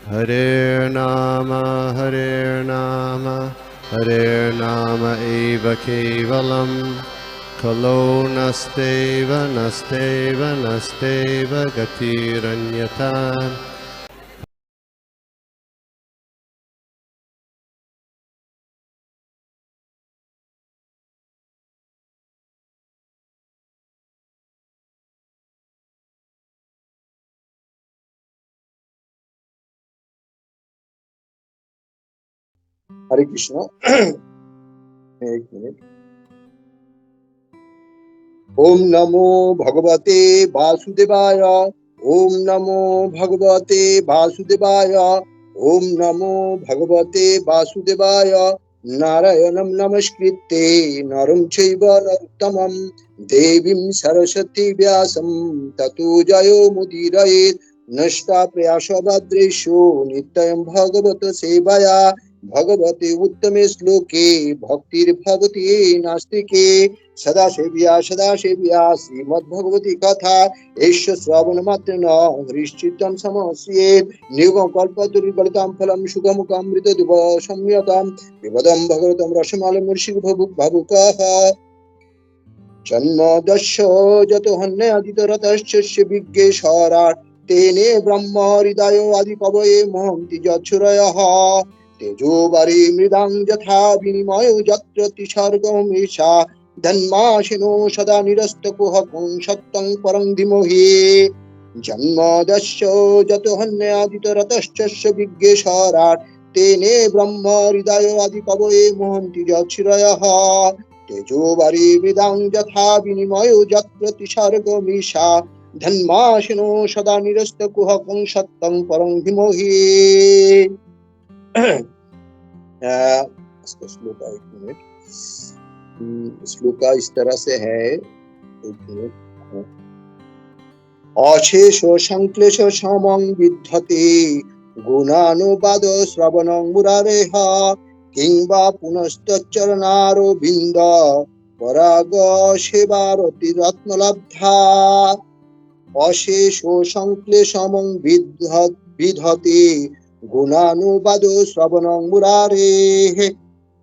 Hare Nama, Hare Nama eva kevalam, Kalo nasteva, nasteva, nasteva gatiranyata. हरे कृष्णा। एक minute. ओम नमो भगवते वासुदेवाय। ओम नमो भगवते वासुदेवाय। ओम नमो भगवते वासुदेवाय। नारायणं नमस्कृत्य नरं चैव नरोत्तमं देवीं सरस्वती व्यासं ततो जयो मुदीरयेत्। नष्टा प्रयासभद्रेषु नित्यं भगवत सेवया भगवते उत्तमे श्लोके भक्तिर्भवति नास्तिके। सदा सेव्या श्रीमद्भगवती कथा एष श्रवण मात्रेण हृश्चित्तं समस्येत्। निगमकल्पतरुगलितं फलं सुखमुखमृतद्रव संयतं पिबतं भगवतं रसमालयमूर्षिभवुकः। जन्मदस्य जतो हन्यदितरतश्च विज्ञेश्वरात् तेने ब्रह्म हृदयो आदिकवये महन्ति यच्छ्रयः। तेजो वारी मृदां यथा विनिमयो यत्र त्रिसर्गमेषा धन्माशिनो सदा निरस्तकुहकं सत्यं परं धीमहि। जन्मदस्य जतो हन्यदितरतश्च विज्ञेश्वरात् तेने ब्रह्म हृदयो आदिकवये महन्ति यच्छ्रयः। तेजो वारी मृदां यथा विनिमयो यत्र त्रिसर्गमेषा धन्माशिनो सदा निरस्तकुहकं सत्यं परं धीमहि। इसका श्लोका एक मिनट। श्लोका इस तरह से है, एक मिनट। अशेषो संक्लेश समं विद्धते गुणानुवाद श्रवणं मुरारेः किंवा पुनश्चरणारो बिंद पराग सेवारतिरत्नलब्धा। अशेषो संक्लेशमं विद्धते गुणानुवादो श्रवणं मुरारेः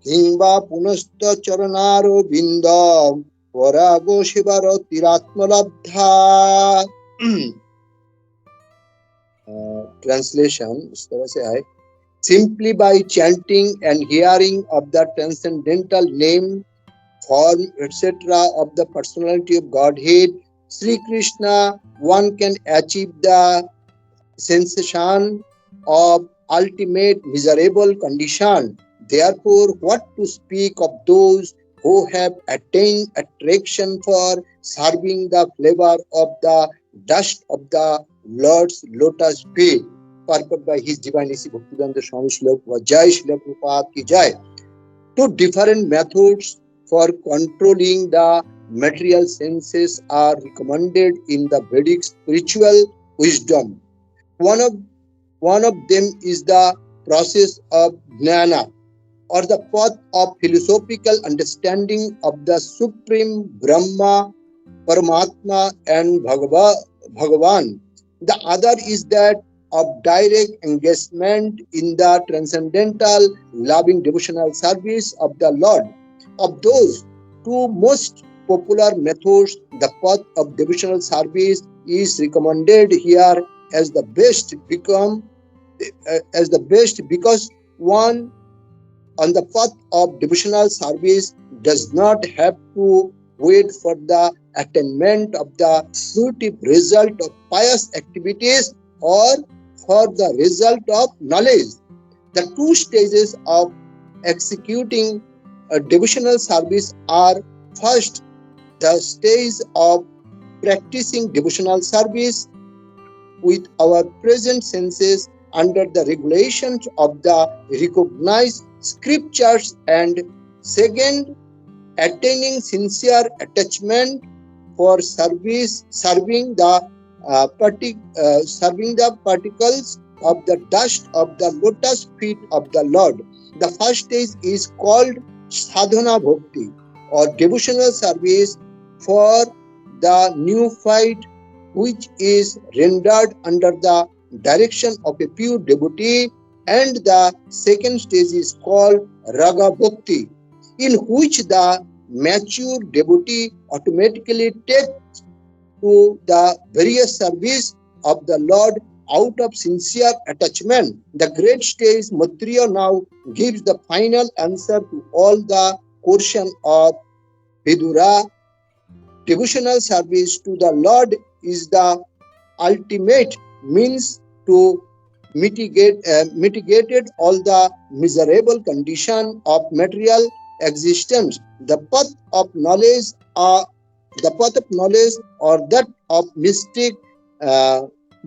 किंवा पुनश्चरणारो बिंद परागो सेवारतिरात्मलब्धा। ट्रांसलेशन इस तरह से है। Simply by chanting and hearing of the transcendental name, form, etc. of the personality of Godhead, Sri Krishna, one can achieve the sensation of ultimate miserable condition. Therefore, what to speak of those who have attained attraction for serving the flavor of the dust of the Lord's lotus feet. Purport by His Divinity Bhaktivedanta Swami Srila Jai Srila Prabhupada ki Jai. Two different methods for controlling the material senses are recommended in the Vedic spiritual wisdom. One of them is the process of jnana, or the path of philosophical understanding of the Supreme Brahma, Paramatma and Bhagavan. The other is that of direct engagement in the transcendental loving devotional service of the Lord. Of those two most popular methods, the path of devotional service is recommended here as the best because one on the path of devotional service does not have to wait for the attainment of the fruitive result of pious activities or for the result of knowledge. The two stages of executing a devotional service are: first, the stage of practicing devotional service with our present senses under the regulations of the recognized scriptures, and second, attaining sincere attachment for serving the particles of the dust of the lotus feet of the Lord. The first stage is called sadhana bhakti, or devotional service for the neophyte, which is rendered under the direction of a pure devotee, and the second stage is called Raga Bhakti, in which the mature devotee automatically takes to the various service of the Lord out of sincere attachment. The great stage Maitreya now gives the final answer to all the question of Vidura. Devotional service to the Lord is the ultimate means to mitigated all the miserable condition of material existence. The path of knowledge, or that of mystic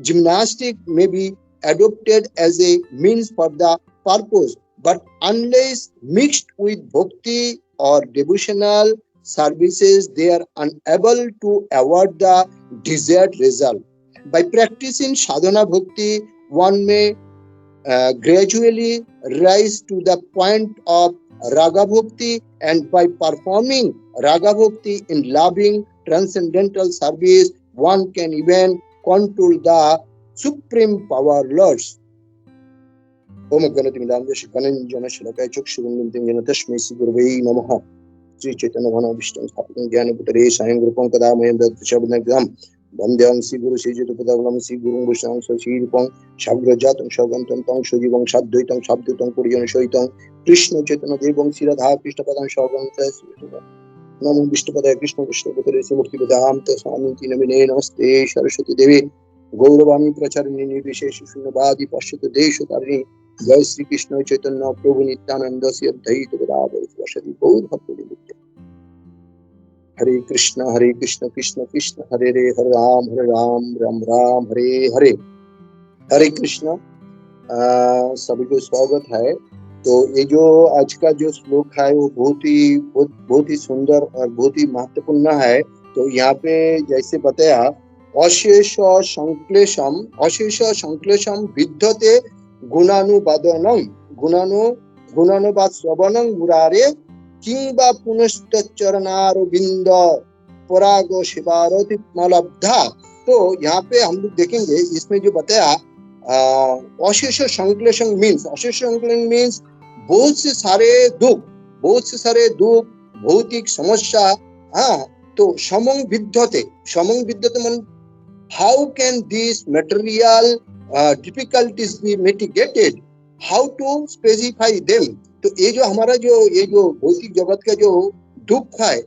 gymnastic may be adopted as a means for the purpose, but unless mixed with bhakti or devotional services, they are unable to award the desired result. By practicing sadhana bhakti, one may gradually rise to the point of raga bhakti, and by performing raga bhakti in loving transcendental service, one can even control the supreme power lords. Om Ganati Midam Desh Ganan Jana Shilakay Chukshivun Jana Tashmi Sigurvei Namaha. Sri Chaitanya Bhana Vishnu Sthapitam Jnana Putare Sayam Grupam Kadamayam Dat Shabdanagam Bandhyam Siguru Sijatu Padavalam Sigurung Vishnu Sachirupam Shagrajatam Shagantam Tang Shujivang Shadduitam Shabdutam Puriyan Shoitam Krishna Chaitanya Devam Siradha Krishna Padam Shagantam Namo Vishnu Padaya Krishna Vishnu Putare Simukti Padam Tasami Tinamine Namaste Saraswati Devi Gauravani Pracharini Vishesh Shunabadi Pashyata Desha Jai Sri Krishna Chaitanya Prabhu Nityananda Sri Advaita Gadadhar Svashadi Gaur Bhakti Hare Krishna Krishna Krishna Hare Hare Ram Ram Hare Hare हरे कृष्ण। सभी को स्वागत है। तो ये जो आज का जो श्लोक है वो बहुत ही सुंदर और बहुत ही महत्वपूर्ण है। तो यहाँ पे जैसे बताया अशेष संक्लेशम विद्यते गुणानुवादनं गुणानुवाद श्रवणं मुरारे किंबा पुनश्चरणारविंद परागो शिवारोति मलब्धा। तो यहाँ पे हम लोग देखेंगे इसमें जो बताया अशेष संक्लेशम मीन्स बहुत से सारे दुख भौतिक समस्या। तो समं विद्यते मान how can this material difficulties be mitigated, how to specify them. तो ये जो हमारा ये जो भौतिक जगत का जो दुख है,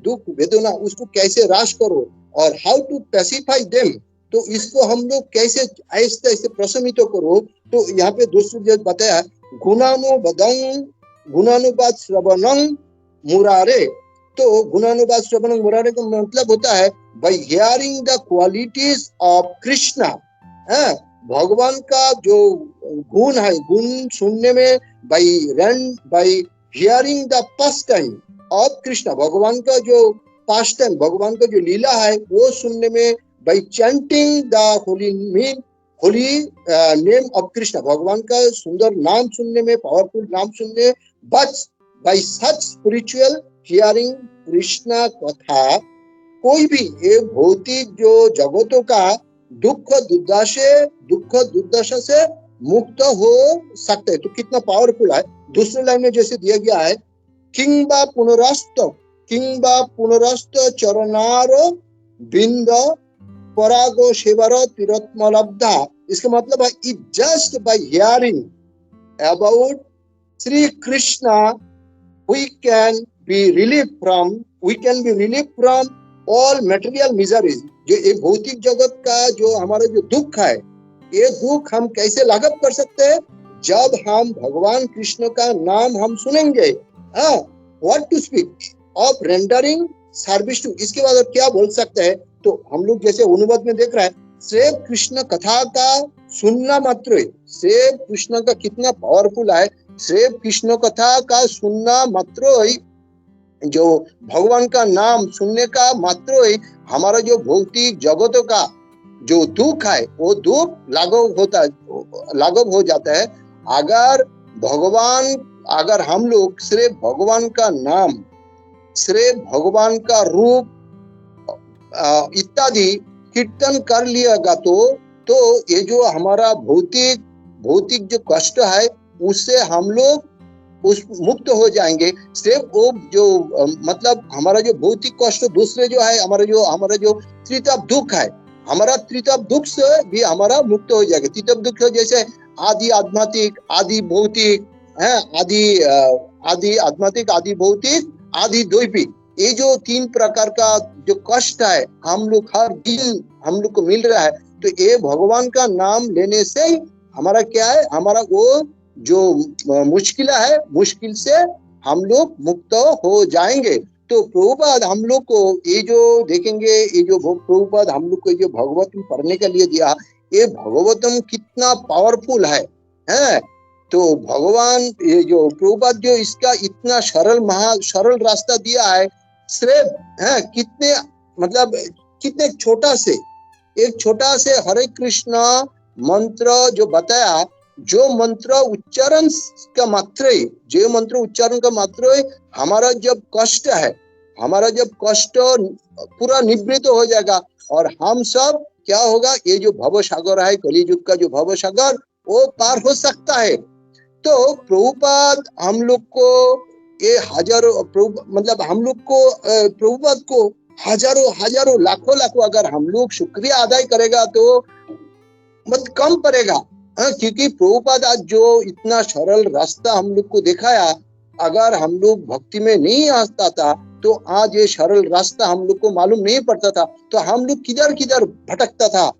दुख वेदना, उसको कैसे राश करो और हाउ टू पैसिफाई देम। तो इसको हम लोग कैसे ऐसे ऐसे प्रशमित करो। तो यहाँ पे दूसरी चीज बताया गुणानुवाद श्रवणं मुरारे। तो गुणानुवाद श्रवणं मुरारे का मतलब होता है bye hearing the qualities of Krishna. भगवान का जो गुण है, गुण सुनने में bye hearing the past time of Krishna, भगवान का जो पास्ट टाइम, भगवान का जो लीला है वो सुनने में, bye chanting the holy name of Krishna, भगवान का सुंदर नाम सुनने में, पावरफुल नाम सुनने। But by such spiritual hearing Krishna कथा, कोई भी ये भौतिक जो जगतों का दुख दुर्दशा से मुक्त हो सकते हैं। तो कितना पावरफुल है। दूसरे लाइन में जैसे दिया गया है किंबा पुनरस्त चरणारो बिंद परागो शिवरो तिरत्मलब्धा। इसका मतलब है it just by hearing about Shri Krishna we can be relieved from all material miseries। जो ये भौतिक जगत का जो हमारा जो दुख है, ये दुख हम कैसे लाघव कर सकते हैं? जब हम भगवान कृष्ण का नाम हम सुनेंगे। What to speak of rendering service to, इसके बाद और क्या बोल सकते हैं? तो हम लोग जैसे अनुवाद में देख रहे हैं, सिर्फ कृष्ण कथा का सुनना मात्र ही, सिर्फ कृष्ण का कितना पावरफुल है, सिर्फ कृष्ण कथा का सुनना मात्र ही, जो भगवान का नाम सुनने का मात्र ही हमारा जो भौतिक जगतों का जो दुख है वो दुख लाघव हो जाता है। अगर हम लोग सिर्फ भगवान का नाम, सिर्फ भगवान का रूप इत्यादि कीर्तन कर लिएगा तो तो ये जो हमारा भौतिक भौतिक जो कष्ट है उससे हम लोग उस मुक्त हो जाएंगे। सिर्फ वो जो मतलब हमारा जो भौतिक कष्ट दूसरे जो है हमारा जो त्रितप दुख है, हमारा त्रितप दुख से भी हमारा मुक्त हो जाएगा। त्रितप दुख जैसे आदि आध्यात्मिक, आदि भौतिक है, आदि आध्यात्मिक, आदि भौतिक, आदि दैविक, ये जो तीन प्रकार का जो कष्ट है हम लोग हर दिन हम लोग को मिल रहा है, तो ये भगवान का नाम लेने से हमारा क्या है, हमारा वो जो मुश्किल है मुश्किल से हम लोग मुक्त हो जाएंगे। तो प्रभुपाद हम लोग को ये जो देखेंगे, ये जो प्रभुपाद हम लोग को जो भगवतम पढ़ने के लिए दिया, ये भगवतम कितना पावरफुल है। तो भगवान ये जो प्रभुपाद जो इसका इतना सरल रास्ता दिया है, सिर्फ कितने मतलब कितने एक छोटा से हरे कृष्ण मंत्र जो बताया, जो मंत्र उच्चारण का मात्र है, जो मंत्र उच्चारण का मात्र है, हमारा जब कष्ट है, हमारा जब कष्ट पूरा निवृत्त हो जाएगा और हम सब क्या होगा, ये जो भव सागर है, कलियुग का जो भव सागर, वो पार हो सकता है। तो प्रभुपाद हम लोग को ये हजारों मतलब हम लोग को प्रभुपाद को हजारों लाखों अगर हम लोग शुक्रिया अदा करेगा तो मत कम पड़ेगा। क्योंकि प्रभुपाद आज जो इतना सरल रास्ता हम लोग को दिखाया, अगर हम लोग भक्ति में नहीं आता था तो आज ये सरल रास्ता हम लोग को मालूम नहीं पड़ता था, तो हम लोग किधर किधर भटकता था।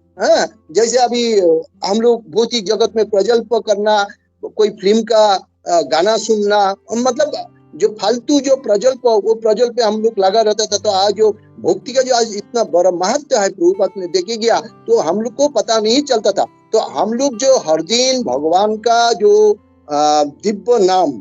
जैसे अभी हम लोग भौतिक जगत में प्रजल्प करना, कोई फिल्म का गाना सुनना, मतलब जो फालतू जो प्रजल्प, वो प्रजल्प पे हम लोग लगा रहता था। तो आज जो भक्ति का जो आज इतना बड़ा महत्व है प्रभुपाद ने देखे गया, तो हम लोग को पता नहीं चलता था। तो हम लोग जो हर दिन भगवान का जो दिव्य नाम,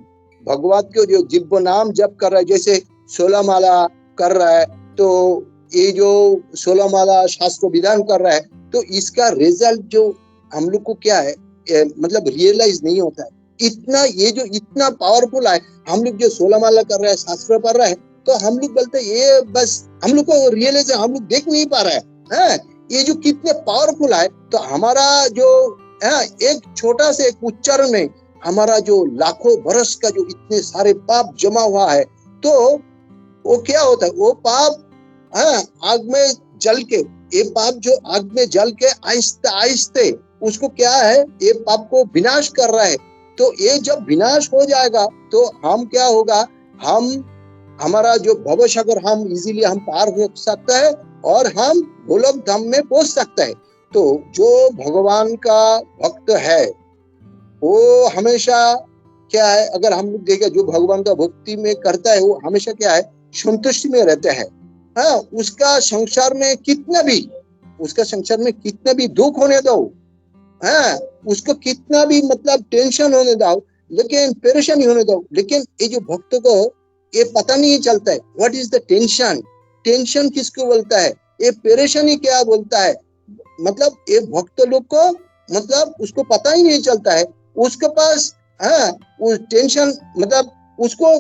भगवान के जो दिव्य नाम जप कर रहा है, जैसे 16 माला कर रहा है, तो ये जो 16 माला शास्त्र विधान कर रहा है, तो इसका रिजल्ट जो हम लोग को क्या है, मतलब रियलाइज नहीं होता है। इतना ये जो इतना पावरफुल है, हम लोग जो 16 माला कर रहे हैं, शास्त्र पढ़ रहे हैं, तो हम लोग बोलते हैं ये बस हम लोग को रियलाइज हम लोग देख नहीं पा रहे हैं, ये जो कितने पावरफुल है। तो हमारा जो एक छोटा से एक उच्चारण में हमारा जो लाखों बरस का जो इतने सारे पाप जमा हुआ है, तो वो क्या होता है, वो पाप आग में जल के, ये पाप जो आग में जल के आहिस्ते आहिस्ते उसको क्या है, ये पाप को विनाश कर रहा है। तो ये जब विनाश हो जाएगा तो हम क्या होगा, हम हमारा जो भव सागर हम इजीली हम पार हो सकता है और हम गोलोक धाम में पहुंच सकता है। तो जो भगवान का भक्त है वो हमेशा क्या है, अगर हम लोग देखें जो भगवान का भक्ति में करता है वो हमेशा क्या है, संतुष्टि में रहते हैं। उसका संसार में कितना भी दुख होने दो, उसको कितना भी मतलब टेंशन होने दो, लेकिन परेशानी होने दो, लेकिन ये जो भक्त को ये पता नहीं चलता है व्हाट इज द टेंशन किसको बोलता है, ये परेशानी क्या बोलता है। मतलब ये भक्त लोग को मतलब उसको पता ही नहीं चलता है, उसके पास वो टेंशन मतलब उसको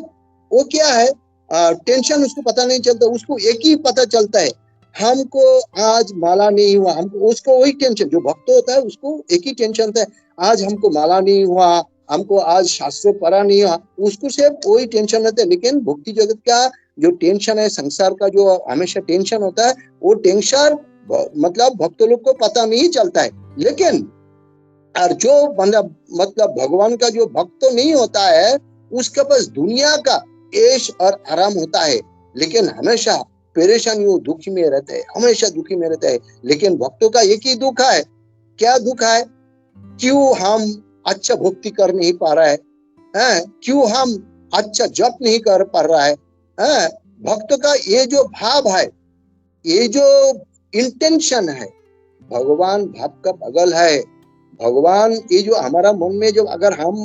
वो क्या है, टेंशन उसको पता नहीं चलता, उसको एक ही पता चलता है, हमको आज माला नहीं हुआ। हमको उसको वही टेंशन, जो भक्त होता है उसको एक ही टेंशन होता है, आज हमको माला नहीं हुआ, हमको आज शास्त्र पढ़ा नहीं हुआ, उसको सिर्फ वही टेंशन रहता है। लेकिन भक्ति जगत का जो टेंशन है, संसार का जो हमेशा टेंशन होता है, वो टेंशन मतलब भक्त लोग को पता नहीं चलता है। लेकिन और जो मतलब भगवान का जो भक्त नहीं होता है, उसके पास दुनिया का ऐश और आराम होता है, लेकिन हमेशा परेशानी, वो दुखी में रहते हैं, हमेशा दुखी में रहते हैं। लेकिन भक्तों का एक ही दुख है, क्या दुख है, क्यों हम अच्छा भक्ति कर नहीं पा रहा है, क्यों हम अच्छा जप नहीं कर पा रहा है। भक्त का ये जो भाव है, ये जो इंटेंशन है, भगवान भाव का पगल है। भगवान ये जो हमारा मन में जो अगर हम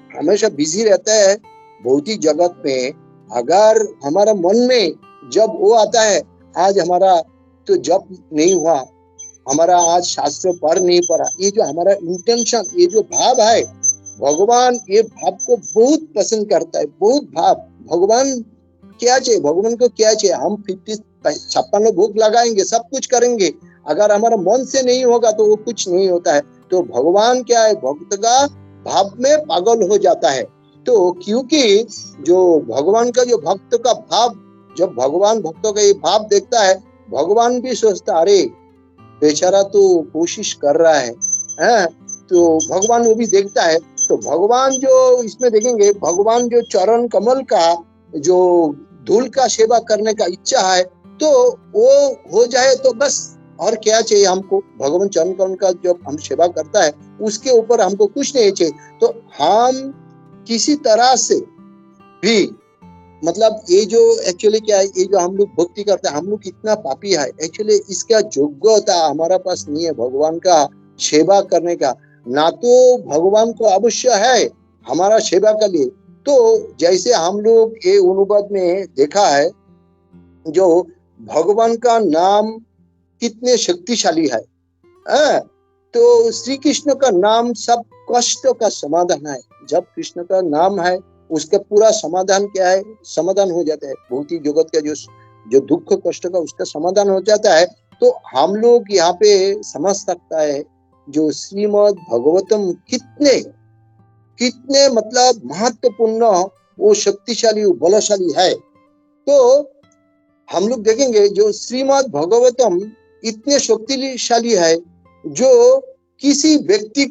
हमेशा बिजी रहते हैं भौतिक जगत में, अगर हमारा मन में जब वो आता है, आज हमारा तो जप नहीं हुआ, हमारा आज शास्त्र पढ़ नहीं पड़ा, ये जो हमारा इंटेंशन, ये जो भाव है, भगवान ये भाव को बहुत पसंद करता है, बहुत भाव। भगवान क्या चाहिए, भगवान को क्या चाहिए, हम 56 भोग लगाएंगे, सब कुछ करेंगे, अगर हमारा मन से नहीं होगा तो वो कुछ नहीं होता है। तो भगवान क्या है, भक्त का भाव में पागल हो जाता है। तो क्योंकि जो भगवान का जो भक्त का भाव, जब भगवान भक्तों का ये भाव देखता है, भगवान भी सोचता अरे बेचारा तो कोशिश कर रहा है, तो भगवान वो भी देखता है। तो भगवान जो इसमें देखेंगे, भगवान जो चरण कमल का जो धूल का सेवा करने का इच्छा है, तो वो हो जाए तो बस, और क्या चाहिए हमको। भगवान चरण कमल का जब हम सेवा करता है उसके ऊपर हमको कुछ नहीं चाहिए। तो हम किसी तरह से भी, मतलब ये जो एक्चुअली क्या है, ये जो हम लोग भक्ति करते हैं, हम लोग कितना पापी है, एक्चुअली इसका योग्यता हमारा पास नहीं है भगवान का सेवा करने का। ना तो भगवान को अवश्य है हमारा सेवा के लिए। तो जैसे हम लोग ये अनुवाद में देखा है, जो भगवान का नाम कितने शक्तिशाली है, तो श्री कृष्ण का नाम सब कष्टों का समाधान है। जब कृष्ण का नाम है उसका पूरा समाधान क्या है, समाधान हो जाता है। भौतिक जगत का जो दुख कष्ट का उसका समाधान हो जाता है। तो हम लोग यहाँ पे समझ सकता है जो श्रीमद् भागवतम कितने कितने मतलब महत्वपूर्ण, वो शक्तिशाली, वो बलशाली है। तो हम लोग देखेंगे जो श्रीमद् भागवतम इतने शक्तिशाली है, जो किसी व्यक्ति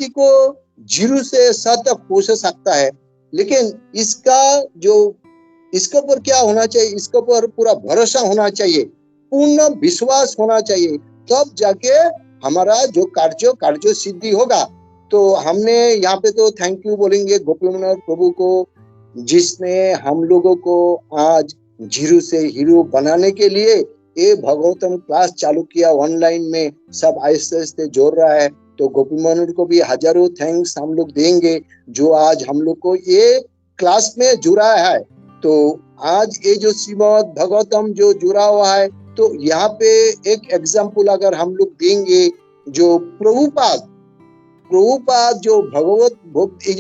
को जीरो से 100 तक पहुंच सकता है। लेकिन इसके ऊपर क्या होना चाहिए, इसके ऊपर पूरा भरोसा होना चाहिए, पूर्ण विश्वास होना चाहिए, तब जाके हमारा जो कार्य सिद्धि होगा। तो हमने यहाँ पे तो थैंक यू बोलेंगे गोपीनाथ प्रभु को, जिसने हम लोगों को आज जीरो से हीरो बनाने के लिए ये भागवतम क्लास चालू किया, ऑनलाइन में सब आहिस्ते आहिस्ते जोड़ रहा है। तो गोपी मनोहर को भी हजारों थैंक्स हम लोग देंगे, जो आज हम लोग को ये क्लास में जुड़ा है। तो आज ये जो श्रीमद् भागवतम जो जुड़ा हुआ है, तो यहाँ पे एक एग्जाम्पल अगर हम लोग देंगे, जो प्रभुपाद जो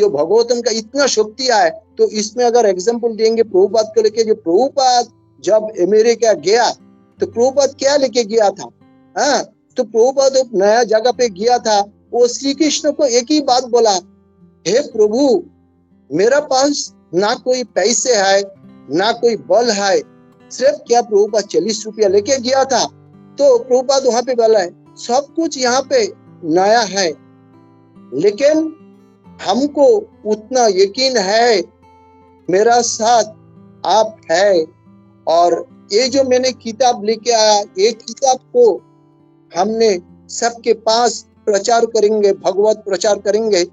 भगवतम का इतना शक्ति है, तो इसमें अगर एग्जाम्पल देंगे प्रभुपाद को लेके, जो प्रभुपाद जब अमेरिका गया तो प्रभुपाद क्या लेके गया था, तो प्रभुपाद एक नया जगह पे गया था। वो श्री कृष्ण को एक ही बात बोला, हे प्रभु मेरा पास ना कोई पैसे है ना कोई बल है, सिर्फ क्या प्रभुपाद 40 रुपया लेके गया था। तो प्रभुपाद वहां पे बोला है सब कुछ यहाँ पे नया है, लेकिन हमको उतना यकीन है मेरा साथ आप है, और ये जो मैंने किताब लेके आया, ये किताब को हमने सबके पास प्रचार करेंगे, भगवत प्रचार करेंगे,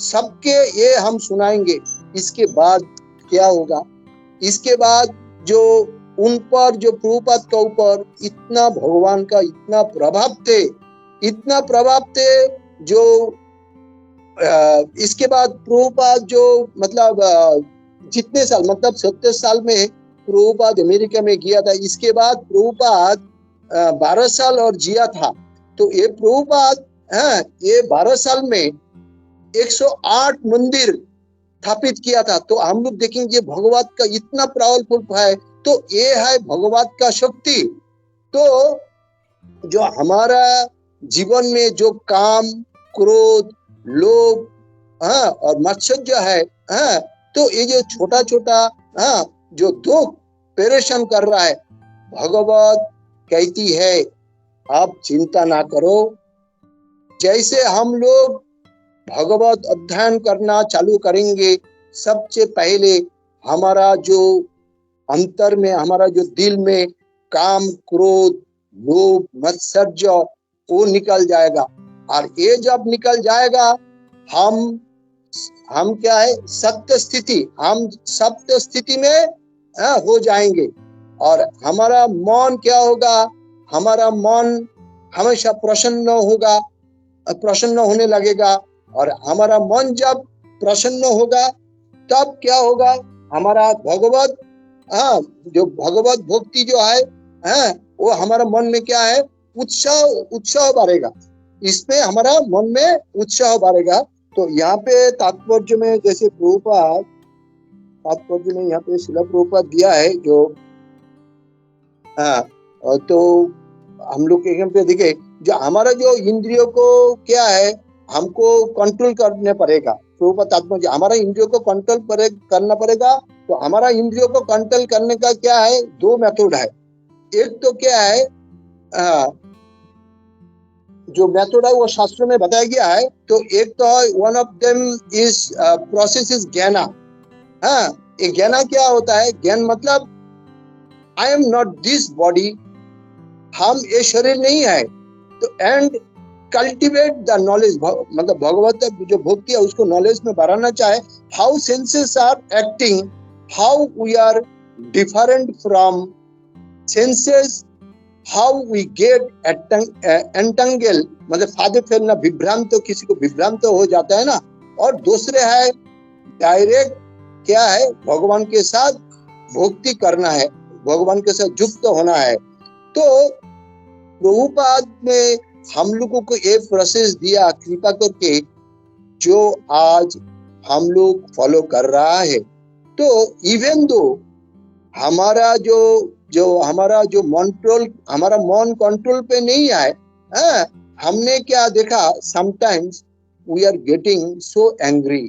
सबके ये हम सुनाएंगे। इसके बाद क्या होगा, इसके बाद जो उन पर, जो प्रभुपाद के ऊपर इतना भगवान का इतना प्रभाव थे, जो इसके बाद प्रभुपाद जो मतलब जितने साल, मतलब 70 साल में प्रभुपाद अमेरिका में गया था। इसके बाद प्रभुपाद 12 साल और जिया था। तो ये प्रभुपाद ये 12 साल में 108 मंदिर स्थापित किया था। तो हम लोग देखेंगे भगवत का इतना पावरफुल है, तो ये है भगवत का शक्ति। तो जो हमारा जीवन में जो काम, क्रोध, लोभ और मत्सर्य है, तो ये जो छोटा छोटा जो दुख परेशान कर रहा है, भगवत कहती है आप चिंता ना करो। जैसे हम लोग भगवत अध्ययन करना चालू करेंगे, सबसे पहले हमारा जो अंतर में, हमारा जो दिल में काम, क्रोध, लोभ, मत्सर्य वो निकल जाएगा। और ये जब निकल जाएगा, हम क्या है, सत्य स्थिति में हो जाएंगे। और हमारा मन क्या होगा, हमारा मन हमेशा प्रसन्न होने लगेगा। और हमारा मन जब प्रसन्न होगा, तब क्या होगा, हमारा भगवत जो भगवत भक्ति जो है वो हमारा मन में क्या है, उत्साह बढ़ेगा। इसमें हमारा मन में उत्साह बढ़ेगा। तो यहाँ पे तात्पर्य में, जैसे प्रभुपाद तात्पर्य में यहाँ पे शिला प्रभुपाद दिया है, जो तो हम लोग के पे देखे, जो हमारा जो इंद्रियों को क्या है, हमको कंट्रोल करने पड़ेगा। प्रभुपाद आत्मा जी, हमारा इंद्रियों को कंट्रोल करना पड़ेगा। तो हमारा इंद्रियों को कंट्रोल करने का क्या है, दो मेथड है। एक तो क्या है, जो मेथड है वो शास्त्रों में बताया गया है। तो एक तो one of them is process is ज्ञाना। हाँ, ये ज्ञाना क्या होता है? ज्ञान मतलब I am not this body, हम ये शरीर नहीं है। तो एंड कल्टिवेट द नॉलेज, मतलब भगवत जो भक्ति है उसको नॉलेज में बढ़ाना चाहे। How senses are acting, how we are different from senses, how we get entangle, मतलब फादे फैलना, विभ्रांत, तो किसी को विभ्रांत हो जाता है ना। और दूसरे है डायरेक्ट क्या है, भगवान के साथ भक्ति करना है, भगवान के साथ युक्त होना है। तो प्रभुपाद ने हम लोगों को ये प्रोसेस दिया कृपा करके, जो आज हम लोग फॉलो कर रहा है। तो इवन दो हमारा हमारा जो हमारा मन कंट्रोल पे नहीं है, हमने क्या देखा, sometimes we are getting so angry.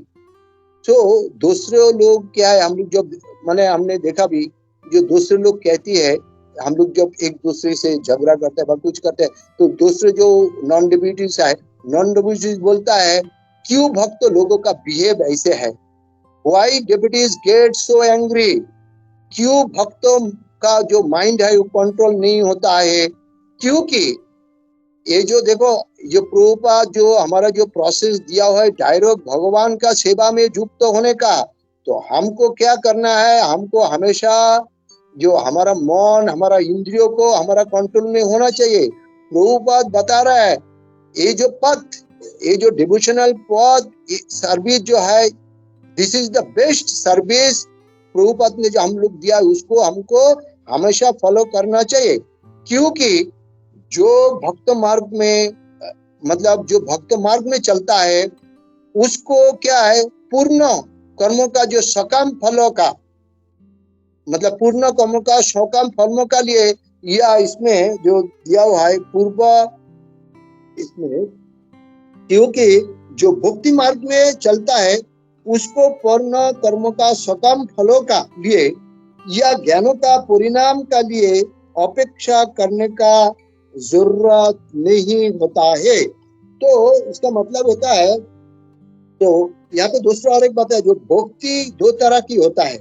तो दूसरे लोग क्या है, हम लोग जब मैंने हमने देखा भी, जो दूसरे लोग कहती है, हम लोग जब एक दूसरे से झगड़ा करते हैं, कुछ करते हैं, तो दूसरे जो नॉन डिबीटीज है, नॉन डिबीटीज बोलता है, क्यों भक्त लोगों का बिहेव ऐसे है, व्हाई डिबीटीज गेट सो एंग्री, क्यों भक्तों का जो माइंड है वो कंट्रोल नहीं होता है। क्योंकि ये जो देखो, जो प्रभुपाद जो हमारा जो प्रोसेस दिया हुआ है डायरेक्ट भगवान का सेवा में युक्त होने का, तो हमको क्या करना है, हमको हमेशा जो हमारा मन, हमारा इंद्रियों को हमारा कंट्रोल में होना चाहिए। प्रभुपाद बता रहा है, ये जो पथ, ये जो डिवोशनल पथ सर्विस जो है, this is the best service Prabhupada ने जो हम लोग दिया, उसको हमको हमेशा फॉलो करना चाहिए। क्योंकि जो भक्त मार्ग में, मतलब जो भक्त मार्ग में चलता है, उसको क्या है, पूर्ण कर्मों का जो सकाम फलों का, मतलब पूर्ण कर्मों का सकाम फलों का लिए, या इसमें जो दिया हुआ है पूर्व इसमें, क्योंकि जो भक्ति मार्ग में चलता है उसको पूर्ण कर्मों का सकाम फलों का लिए या ज्ञानों का परिणाम का लिए अपेक्षा करने का जरूरत नहीं होता है। तो इसका मतलब होता है, तो यहाँ पे दूसरा और एक बात है, जो भक्ति दो तरह की होता है।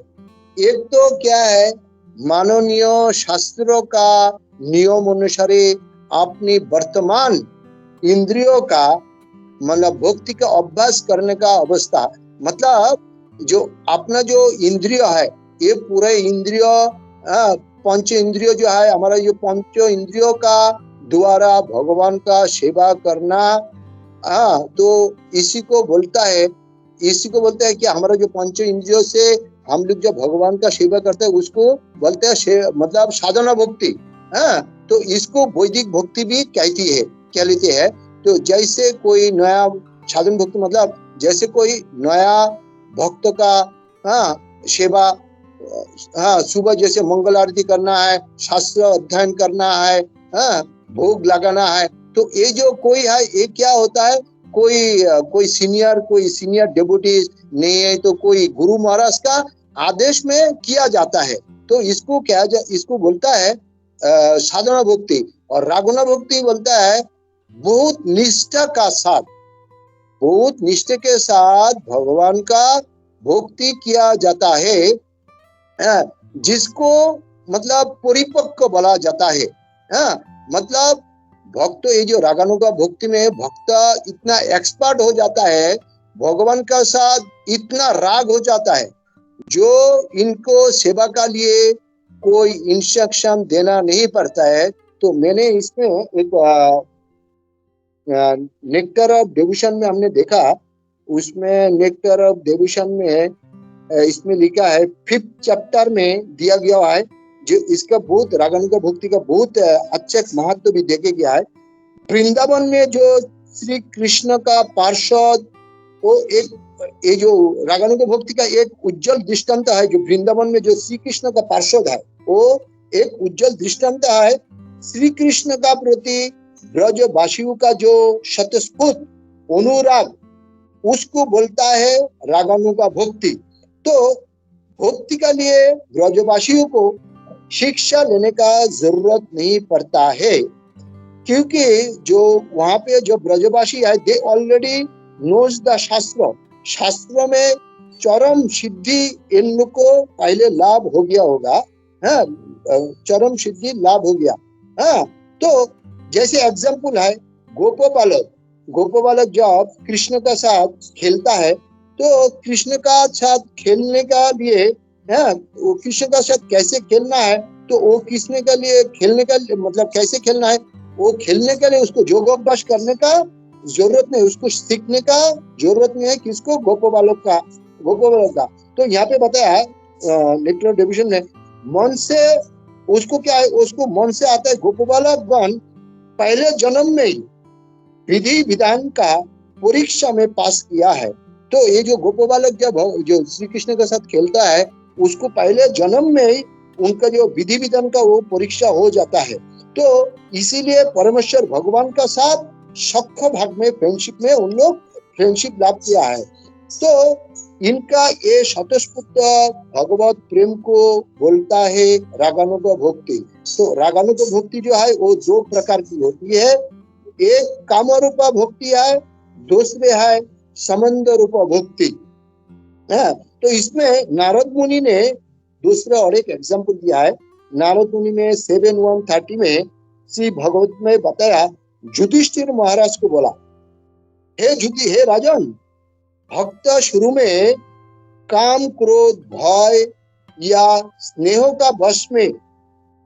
एक तो क्या है, माननीय शास्त्रों का नियम अनुसार अपनी वर्तमान इंद्रियों का, मतलब भक्ति का अभ्यास करने का अवस्था। मतलब जो अपना जो इंद्रिय है, ये पूरे इंद्रिय, पंच इंद्रिय जो है हमारा, ये पंच इंद्रियों का द्वारा भगवान का सेवा करना, तो इसी को बोलता है कि हमारा जो पंच इंद्रियों से हम लोग जब भगवान का सेवा करते हैं उसको बोलते हैं मतलब साधना भक्ति। तो इसको वैदिक भक्ति भी कहती है। तो जैसे कोई नया साधन भक्ति, मतलब जैसे कोई नया भक्त का सेवा, सुबह जैसे मंगल आरती करना है, शास्त्र अध्ययन करना है, भोग लगाना है। तो ये जो कोई है, ये क्या होता है, कोई सीनियर डेवोटीज नहीं है, तो कोई गुरु महाराज का आदेश में किया जाता है। तो इसको बोलता है साधना भक्ति। और रागुना भक्ति बोलता है बहुत निष्ठा के साथ भगवान का भक्ति किया जाता है, जिसको मतलब परिपक्व बोला जाता है। मतलब भक्त, ये जो रागानुगा भक्ति में भक्त इतना एक्सपर्ट हो जाता है, भगवान का साथ इतना राग हो जाता है, जो इनको सेवा का लिए कोई इंस्ट्रक्शन देना नहीं पड़ता है। तो मैंने इसमें एक नेक्टर ऑफ डिवोशन में हमने देखा, उसमें नेक्टर ऑफ डिवोशन में इसमें लिखा है 5th चैप्टर में दिया गया है, जो इसका बहुत रागानुगा भक्ति का बहुत अच्छा महत्व भी देखे गया है। वृंदावन में जो श्री कृष्ण का पार्षद, वो ये जो रागानुगा भक्ति का एक उज्जवल दृष्टांत है। जो वृंदावन में जो श्री कृष्ण का पार्षद है, वो एक उज्जवल दृष्टांत है। श्री कृष्ण का प्रति ब्रजवासियों का जो स्वतःस्फूर्त अनुराग, उसको बोलता है रागानुगा भक्ति। तो भक्ति के लिए ब्रजवासियों को शिक्षा लेने का जरूरत नहीं पड़ता है, क्योंकि जो वहां पे जो ब्रजवासी है, दे ऑलरेडी नोज द शास्त्र। शास्त्र में चरम सिद्धि इन लोग को पहले लाभ हो गया होगा, हाँ, चरम सिद्धि लाभ हो गया। हाँ, तो जैसे एग्जाम्पल है गोपो बालक। गोपो बालक जब कृष्ण का साथ खेलता है, तो कृष्ण का साथ खेलने का लिए, हाँ, वो कृष्ण का साथ कैसे खेलना है, तो वो कृष्ण के लिए खेलने का मतलब कैसे खेलना है, वो खेलने के लिए उसको योगाभ्यास करने का जरूरत नहीं, उसको सीखने का जरूरत नहीं है। किसको? गोपो बालक का, गोपो बालक का। तो यहाँ पे बताया लिटरल डिविजन ने, मन से उसको क्या है, उसको मन से आता है। गोपो बालक गण पहले जन्म में ही विधि विधान का परीक्षा में पास किया है। तो ये जो गोपो बालक जब जो श्री कृष्ण के साथ खेलता है, उसको पहले जन्म में ही उनका जो विधि विधान का वो परीक्षा हो जाता है। तो इसीलिए परमेश्वर भगवान का साथ सख्य भाग में फ्रेंडशिप में उन लोग फ्रेंडशिप लाभ किया है। तो इनका ये स्वतःस्फूर्त भगवत प्रेम को बोलता है रागानुगा भक्ति। तो रागानुगा भक्ति जो है वो दो प्रकार की होती है। एक कामरूपा भक्ति है, दूसरे है संबंध रूपा भक्ति है। तो इसमें नारद मुनि ने दूसरा और एक एग्जाम्पल दिया है। नारद मुनि ने 7:130 में श्री भगवत में बताया, युधिष्ठिर महाराज को बोला, हे राजन, भक्त शुरू में काम क्रोध भय या स्नेह का वश में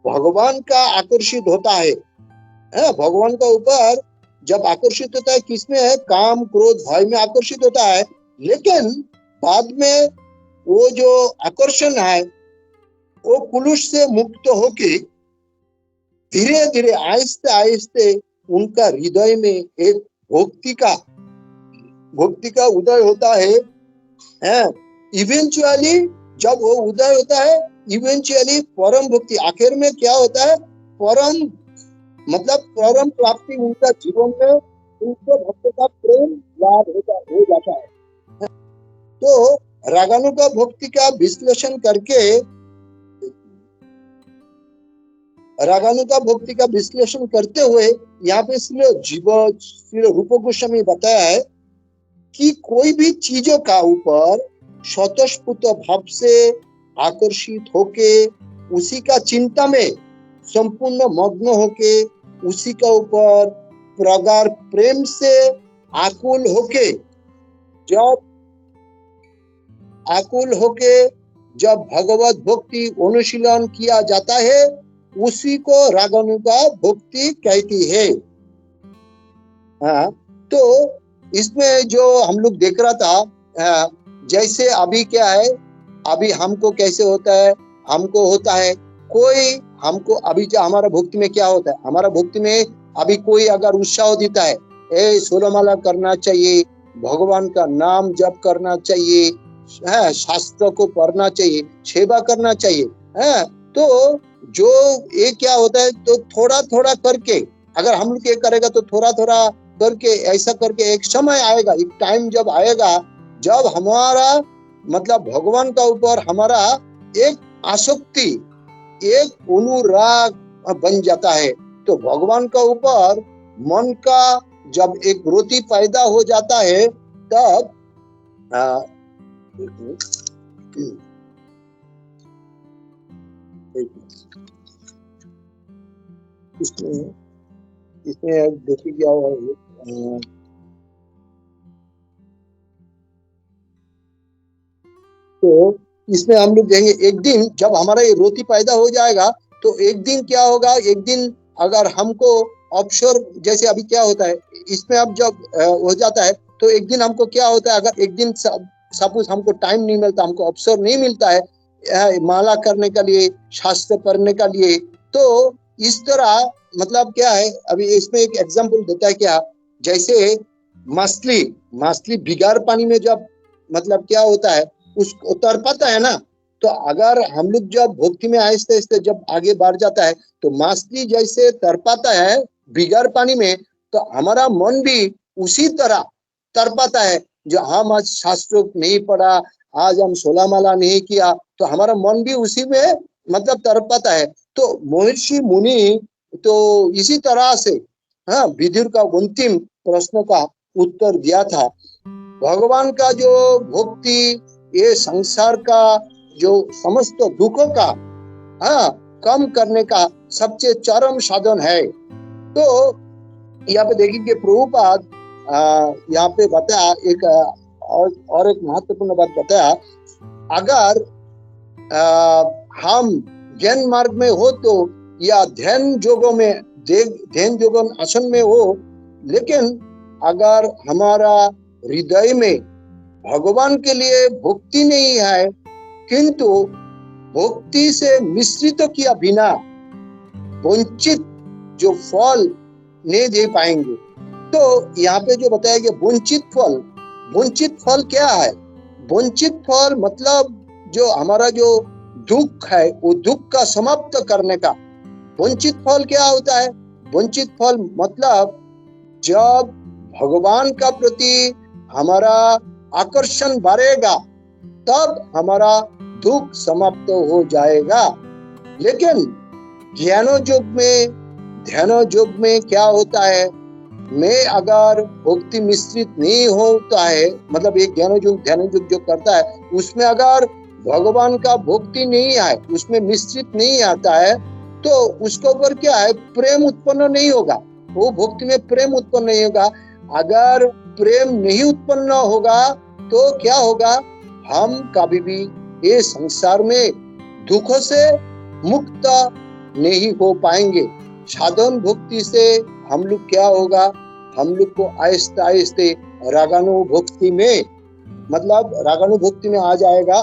भगवान का आकर्षित होता है। भगवान का ऊपर जब आकर्षित होता है, किसमें है? काम क्रोध भय में आकर्षित होता है। लेकिन बाद में वो जो आकर्षण है वो कुलुष से मुक्त होके धीरे धीरे आहिस्ते आहिस्ते उनका हृदय में एक भक्ति का उदय होता है। इवेंचुअली जब वो उदय होता है, इवेंचुअली परम भक्ति, आखिर में क्या होता है? परम मतलब परम प्राप्ति उनका जीवन में, उनको भक्त का प्रेम लाभ हो जाता है। तो रागानुगा भक्ति का विश्लेषण करके, रागानुगा भक्ति का विश्लेषण करते हुए यहाँ पे श्री रूप गोस्वामी बताया है कि कोई भी चीजों का ऊपर स्वतःस्फूर्त भाव से आकर्षित होके, उसी का चिंता में संपूर्ण मग्न होके, उसी का ऊपर प्रगाढ़ प्रेम से आकुल होके जब भगवत भक्ति अनुशीलन किया जाता है, उसी को रागानुगा भक्ति कहती है। हाँ, तो इसमें जो हम लोग देख रहा था, जैसे अभी क्या है, अभी हमको कैसे होता है, हमको होता है कोई, हमको अभी जो हमारा भक्ति में क्या होता है, हमारा भक्ति में अभी कोई अगर उत्साह देता है, 16 माला करना चाहिए, भगवान का नाम जप करना चाहिए, शास्त्र को पढ़ना चाहिए, सेवा करना चाहिए, है। तो जो ये क्या होता है, तो थोड़ा थोड़ा करके अगर हम लोग ये करेगा, तो थोड़ा थोड़ा करके ऐसा करके एक समय आएगा, एक टाइम जब आएगा, जब हमारा मतलब भगवान का ऊपर हमारा एक आसक्ति, एक अनुराग बन जाता है। तो भगवान का ऊपर मन का जब एक रुचि पैदा हो जाता है, तब इसमें देखिए क्या हुआ है। तो इसमें हम लोग देखेंगे, एक दिन जब हमारा ये रोटी पैदा हो जाएगा, तो एक दिन क्या होगा, एक दिन अगर हमको अवसर, जैसे अभी क्या होता है, इसमें अब जब हो जाता है, तो एक दिन हमको क्या होता है, अगर एक दिन सपोज हमको टाइम नहीं मिलता, हमको अवसर नहीं मिलता है माला करने के लिए, शास्त्र पढ़ने के लिए, तो इस तरह मतलब क्या है, अभी इसमें एक एग्जाम्पल देता है क्या, जैसे मछली भिगार पानी में जब मतलब क्या होता है, उसको तड़पाता है ना, तो अगर हम लोग जब भक्ति में आहिस्ते आहिस्ते जब आगे बढ़ जाता है तो मछली जैसे तड़पाता है बिगर पानी में, तो हमारा मन भी उसी तरह तड़पाता है। जो हम आज शास्त्रों नहीं पढ़ा, आज हम सोलह माला नहीं किया, तो हमारा मन भी उसी में मतलब तड़पाता है। तो महर्षि मुनि तो इसी तरह से हाँ विदुर का अंतिम प्रश्न का उत्तर दिया था। भगवान का जो भक्ति ये संसार का जो समस्त दुखों का हाँ कम करने का सबसे चरम साधन है। तो यहाँ पे देखेंगे प्रभुपाद यहाँ पे बताया एक और एक महत्वपूर्ण बात बताया। अगर हम ज्ञान मार्ग में हो तो या ध्यान योगों में ध्यान योगन आसन में हो, लेकिन अगर हमारा हृदय में भगवान के लिए भक्ति नहीं है, किंतु भक्ति से मिश्रित किया बिना वंचित जो फल नहीं दे पाएंगे। तो यहाँ पे जो बताया गया वंचित फल क्या है? वंचित फल मतलब जो हमारा जो दुख है वो दुख का समाप्त करने का वंचित फल क्या होता है? वंचित फल मतलब जब भगवान का प्रति हमारा आकर्षण बढ़ेगा तब हमारा दुख समाप्त हो जाएगा। लेकिन ध्यान योग में क्या होता है? मैं अगर भक्ति मिश्रित नहीं होता है, मतलब एक ध्यान योग जो करता है उसमें अगर भगवान का भक्ति नहीं है, उसमें मिश्रित नहीं आता है, तो उसके ऊपर क्या है? प्रेम उत्पन्न नहीं होगा, वो भक्ति में प्रेम उत्पन्न नहीं होगा। अगर प्रेम नहीं उत्पन्न होगा तो क्या होगा? हम कभी भी ये संसार में दुखों से मुक्त नहीं हो पाएंगे। साधन भक्ति से हम लोग क्या होगा? हम लोग को आहिस्ते आहिस्ते रागानुभक्ति में मतलब रागानुभक्ति में आ जाएगा।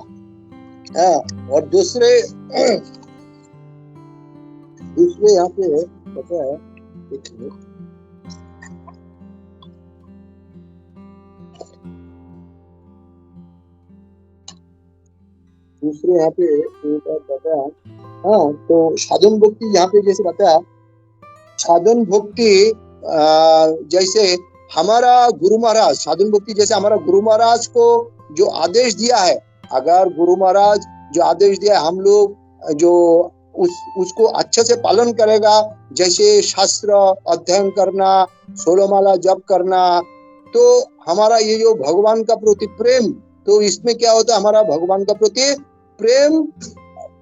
और दूसरे यहाँ पे पता है दूसरे यहाँ पे बताया। हाँ, तो साधन भक्ति यहाँ पे जैसे बताया, साधन भक्ति जैसे हमारा गुरु महाराज, साधन भक्ति जैसे हमारा गुरु महाराज को जो आदेश दिया है, अगर गुरु महाराज जो आदेश दिया है हम लोग जो उसको अच्छे से पालन करेगा, जैसे शास्त्र अध्ययन करना, 16 माला जप करना, तो हमारा ये जो भगवान का प्रति प्रेम, तो इसमें क्या होता है? हमारा भगवान का प्रति प्रेम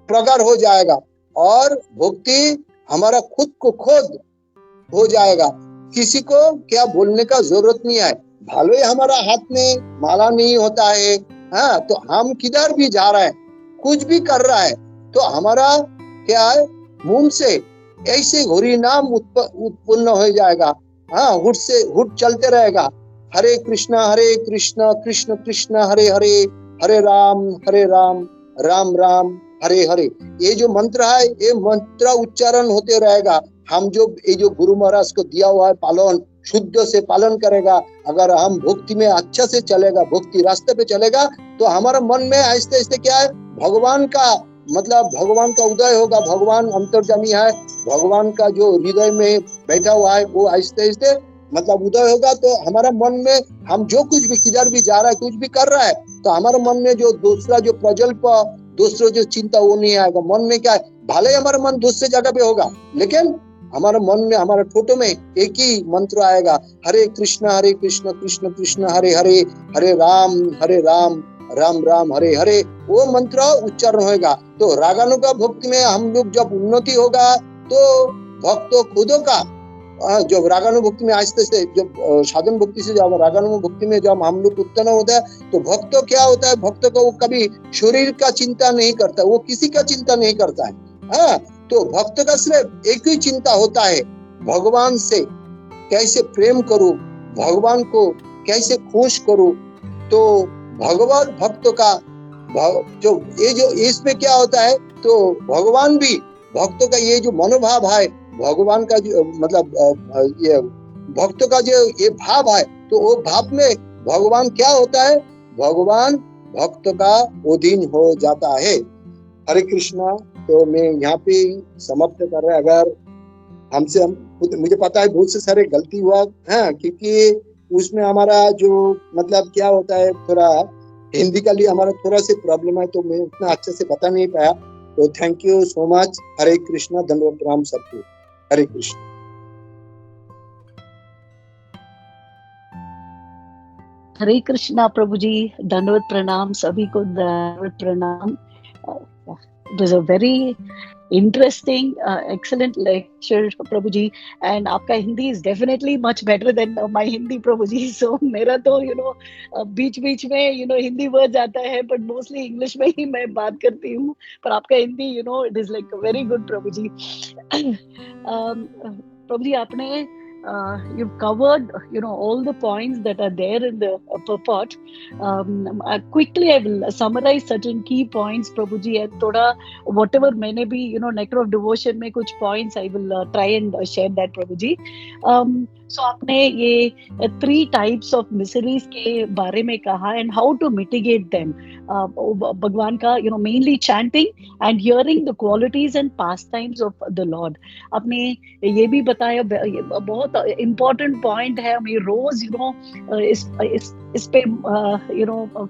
प्रगाढ़ हो जाएगा और भक्ति हमारा खुद को खुद हो जाएगा। किसी को क्या बोलने का जरूरत नहीं है। भले ही हमारा हाथ में माला नहीं होता है, हाँ, तो हम किधर भी जा रहे हैं, कुछ भी कर रहा है, तो हमारा क्या है? मुंह से ऐसे हरि नाम उत्पन्न हो जाएगा। हाँ, हुट चलते रहेगा, हरे कृष्णा कृष्ण कृष्ण हरे हरे, हरे राम राम राम हरे हरे। ये जो मंत्र है ये मंत्र उच्चारण होते रहेगा। हम जो ये जो गुरु महाराज को दिया हुआ है पालन शुद्ध से पालन करेगा, अगर हम भक्ति में अच्छा से चलेगा, भक्ति रास्ते पे चलेगा, तो हमारा मन में आहिस्ते आहिस्ते क्या है? भगवान का मतलब भगवान का उदय होगा। भगवान अंतर्जामी है, भगवान का जो हृदय में बैठा हुआ है वो आहिस्ते आहिस्ते मतलब उदय होगा। तो हमारा मन में हम जो कुछ भी किधर भी जा रहा है, कुछ भी कर रहा है, तो हमारे मन में जो दूसरा जो प्रजल्प, दूसरा जो चिंता वो नहीं आएगा। मन में क्या है? भले हमारा मन दूसरे जगह पे होगा, लेकिन हमारे मन में, हमारे फोटो में एक ही मंत्र आएगा, हरे कृष्ण कृष्ण कृष्ण हरे हरे, हरे राम राम राम हरे हरे। वो मंत्र उच्चारण होगा। तो रागानुगा भक्ति में हम लोग जब उन्नति होगा तो भक्तों खुदों का जब रागानुभक्ति में आहिस्ते से जब साधन भक्ति से जब रागानुभक्ति में जब हम लोग उत्पन्न होता है, तो भक्तों क्या होता है? भक्तों को वो कभी शरीर का चिंता नहीं करता, वो किसी का चिंता नहीं करता है। हाँ, तो भक्त का सिर्फ एक ही चिंता होता है, भगवान से कैसे प्रेम करूं, भगवान को कैसे खुश करूं। तो भगवत भक्त का जो इसमें क्या होता है? तो भगवान भी भक्तों का ये जो मनोभाव है, भगवान का जो मतलब ये भक्तों का जो ये भाव है, तो वो भाव में भगवान क्या होता है? भगवान भक्त का अधीन हो जाता है। हरे कृष्णा। तो मैं यहाँ पे समाप्त कर रहा। अगर हमसे मुझे पता है बहुत से सारे गलती हुआ है, क्योंकि उसमें हमारा जो मतलब क्या होता है, थोड़ा हिंदी का लिए हमारा थोड़ा सा प्रॉब्लम है, तो मैं उतना अच्छे से बता नहीं पाया। तो थैंक यू सो मच। हरे कृष्णा, धन्यवाद, प्रणाम सबको। हरे कृष्ण। हरे कृष्णा प्रभु जी, दंडवत प्रणाम सभी को, दंडवत प्रणाम। It was a very interesting, excellent lecture, Prabhu ji. And आपका Hindi is definitely much better than my Hindi, Prabhu ji. So मेरा तो बीच बीच में हिंदी वर्ड आता है, but mostly English में ही मैं बात करती हूँ. पर आपका Hindi it is like very good, Prabhu ji. Prabhu ji, आपने you've covered all the points that are there in the purport. Quickly I will summarize certain key points, Prabhu ji, and thoda whatever मैंने भी nectar of devotion में कुछ points I will try and share that, Prabhu ji. So आपने ये 3 types of miseries के बारे में कहा and how to mitigate them. भगवान का mainly chanting and hearing the qualities and pastimes of the Lord. आपने ये भी बताया, बहुत important point है, हमें रोज इस पे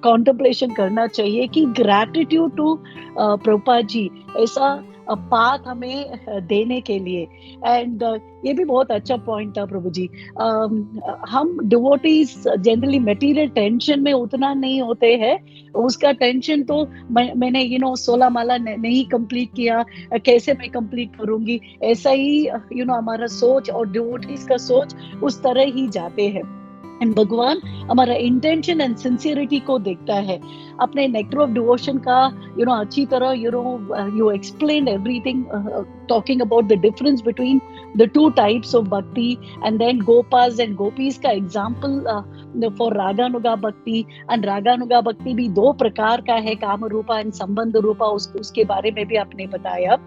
contemplation करना चाहिए कि gratitude to प्रभुपाद जी, ऐसा पाथ हमें देने के लिए। एंड ये भी बहुत अच्छा पॉइंट था प्रभु जी। हम डिवोटीज जनरली मटेरियल टेंशन में उतना नहीं होते हैं, उसका टेंशन तो मैंने 16 माला नहीं कंप्लीट किया, कैसे मैं कंप्लीट करूंगी, ऐसा ही हमारा सोच और डिवोटीज का सोच उस तरह ही जाते हैं। एंड भगवान हमारा इंटेंशन एंड सिंसियरिटी को देखता है। अपने नेक्टर ऑफ डिवोशन का अच्छी तरह you explained everything, talking about the difference between the 2 types of bhakti, and then gopas and gopis का example for raganuga bhakti. and raganuga bhakti भी 2 प्रकार का है, काम रूपा एंड संबंध रूपा, उसके बारे में भी आपने बताया।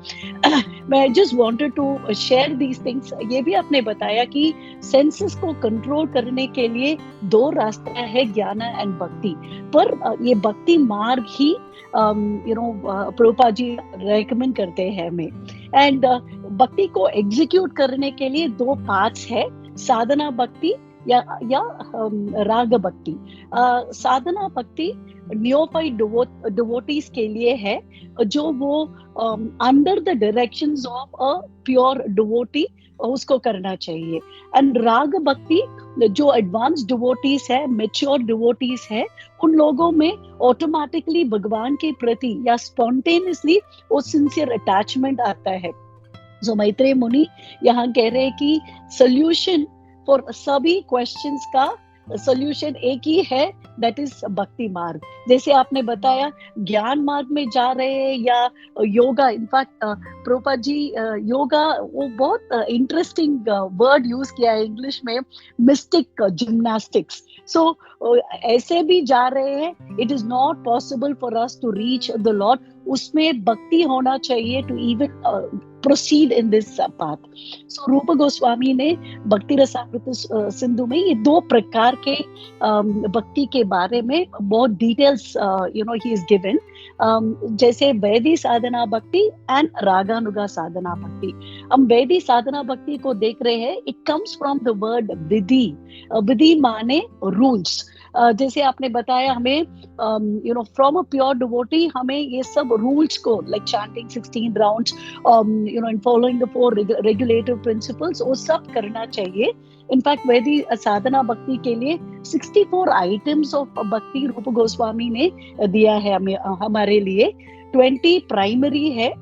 मैं just wanted to share these things। ये भी आपने बताया कि सेंसेस को कंट्रोल करने के लिए 2 रास्ता है, ज्ञान एंड भक्ति। पर ये भक्ति मार्ग ही प्रभुपाद जी रेकमेंड करते हैं हमें। एंड भक्ति को एग्जीक्यूट करने के लिए 2 पाथ्स है, साधना भक्ति या राग भक्ति। साधना भक्ति नियोफाइड डिवोटीज के लिए है, जो वो under the directions of a pure devotee उसको करना चाहिए। एंड राग भक्ति जो एडवांस डिवोटीज है, मेच्योर डिवोटीज है, उन लोगों में ऑटोमेटिकली भगवान के प्रति या स्पॉन्टेनियसली वो सिंसियर अटैचमेंट आता है। जो मैत्रेय मुनि यहाँ कह रहे हैं कि सोल्यूशन फॉर सभी क्वेश्चंस का सोल्यूशन एक ही है, दैट इज भक्ति मार्ग। जैसे आपने बताया ज्ञान मार्ग में जा रहे हैं या योगा, इनफैक्ट प्रभुपाद जी योगा वो बहुत इंटरेस्टिंग वर्ड यूज किया है इंग्लिश में, मिस्टिक जिम्नास्टिक्स। सो ऐसे भी जा रहे हैं, it is not possible for us to reach the lord, उसमें भक्ति होना चाहिए to even proceed in this path. So रूप गोस्वामी ने भक्ति रसामृत सिंधु में ये 2 प्रकार के भक्ति के बारे में बहुत डिटेल्स he is given, जैसे वैदिक साधना भक्ति एंड रागानुगा साधना भक्ति। हम वैदिक साधना भक्ति को देख रहे हैं, it comes from the word vidhi. विधि माने रूल्स। जैसे आपने बताया हमें फ्रॉम अ प्योर डिवोटी हमें ये सब रूल्स को, like chanting 16 rounds and following the 4 regulative principles, वो सब करना चाहिए। इनफैक्ट वैदिक साधना भक्ति के लिए 64 आइटम्स ऑफ भक्ति रूप गोस्वामी ने दिया है हमारे लिए। 20 प्राइमरी है,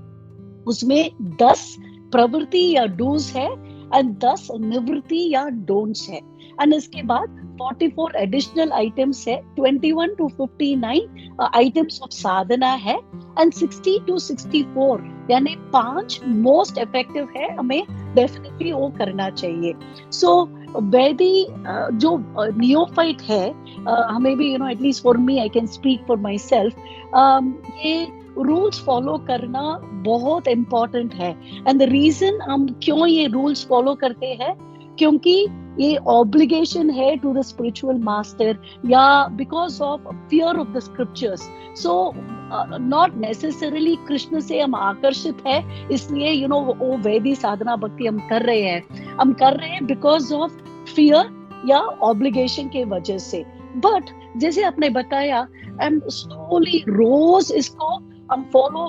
उसमें 10 प्रवृत्ति या डूज है एंड 10 निवृत्ति या डोंट्स है। एंड इसके बाद 44 एडिशनल आइटम्स है, 21 to 59 आइटम्स ऑफ साधना है एंड 60 to 64 यानी 5 मोस्ट इफेक्टिव है, हमें डेफिनेटली वो करना चाहिए। सो वैदी जो नियोफाइट है, हमें भी at least for me, I can speak for my self, ये रूल्स फॉलो करना बहुत इम्पोर्टेंट है। एंड द रीजन हम क्यों ये रूल्स फॉलो करते हैं, क्योंकि ये ऑब्लिगेशन है टू द स्पिरिचुअल मास्टर या because of fear of the scriptures. So not necessarily Krishna से हम आकर्षित है इसलिए वो वैदिक साधना भक्ति हम कर रहे हैं बिकॉज ऑफ फियर या ऑब्लिगेशन के वजह से। बट जैसे आपने बताया एंड स्लोली रोज इसको हम फॉलो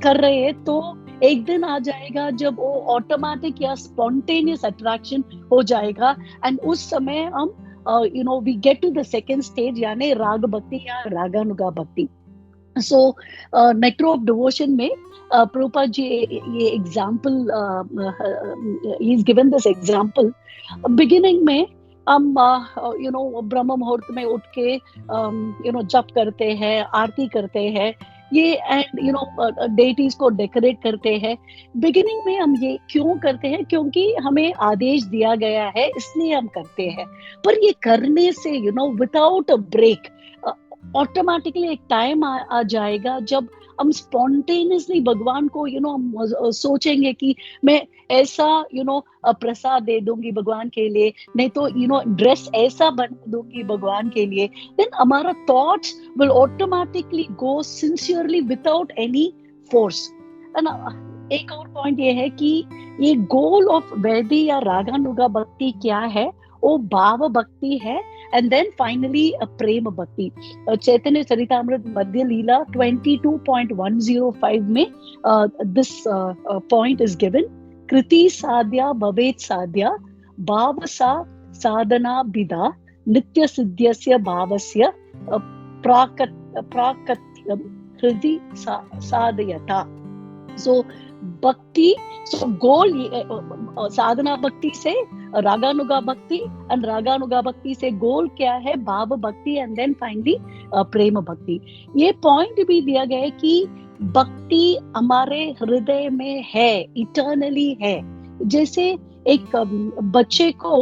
कर रहे हैं तो एक दिन आ जाएगा जब वो ऑटोमेटिक या स्पॉन्टेनियस अट्रैक्शन हो जाएगा एंड उस समय हम we get to the second stage यानी राग भक्ति या रागानुगा भक्ति। सो नेक्टर ऑफ डिवोशन में प्रभुपाद जी ये example he is given this example. Beginning में हम ब्रह्म मुहूर्त में उठ के जप करते हैं, आरती करते हैं ये एंड डेटीज को डेकोरेट करते हैं। बिगिनिंग में हम ये क्यों करते हैं? क्योंकि हमें आदेश दिया गया है इसलिए हम करते हैं। पर ये करने से विदाउट अ ब्रेक ऑटोमेटिकली एक टाइम आ जाएगा जब हम स्पॉन्टेनियसली भगवान को हम सोचेंगे कि मैं ऐसा प्रसाद दे दूंगी भगवान के लिए, नहीं तो ड्रेस ऐसा बना दूंगी भगवान के लिए। देन हमारा thoughts will automatically go sincerely without any force. एक और पॉइंट ये है कि ये गोल ऑफ वैदिक या रागानुगा भक्ति क्या है? वो भाव भक्ति है and then finally a प्रेम भक्ति। चैतन्य चरितामृत मध्य लीला 22.105 में this point is given। कृति साध्या भवेत साध्या भाव सा साधना विदा नित्य सिद्ध्यस्य भावस्य प्राकत्यम हृदि साधयता। सो भक्ति गोल साधना भक्ति से रागानुगा भक्ति एंड रागानुगा भक्ति से गोल क्या है? भाव भक्ति एंड देन फाइनली प्रेम भक्ति। ये पॉइंट भी दिया गया है कि भक्ति हमारे हृदय में है, इटर्नली है। जैसे एक बच्चे को